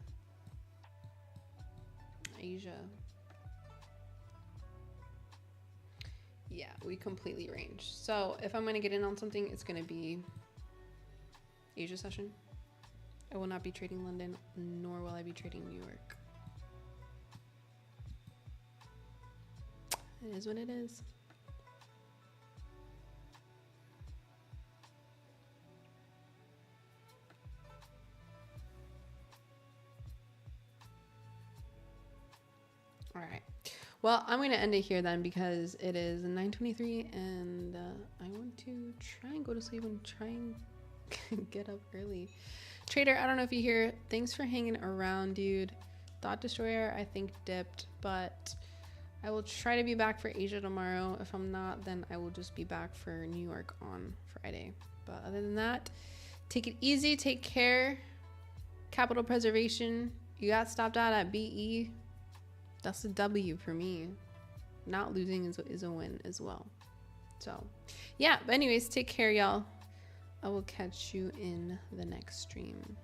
Asia. Yeah, we completely range. So if I'm gonna get in on something, it's gonna be Asia session. I will not be trading London, nor will I be trading New York. It is what it is. All right. Well, I'm going to end it here then, because it is 9:23 and I want to try and go to sleep and try and get up early. Trader, I don't know if you hear. Thanks for hanging around, dude. Thought Destroyer, I think, dipped, but I will try to be back for Asia tomorrow. If I'm not, then I will just be back for New York on Friday. Friday. But other than that, take it easy, take care. Capital preservation. You got stopped out at BE. That's a W for me. Not losing is a win as well. So yeah, but anyways, take care, y'all. I will catch you in the next stream.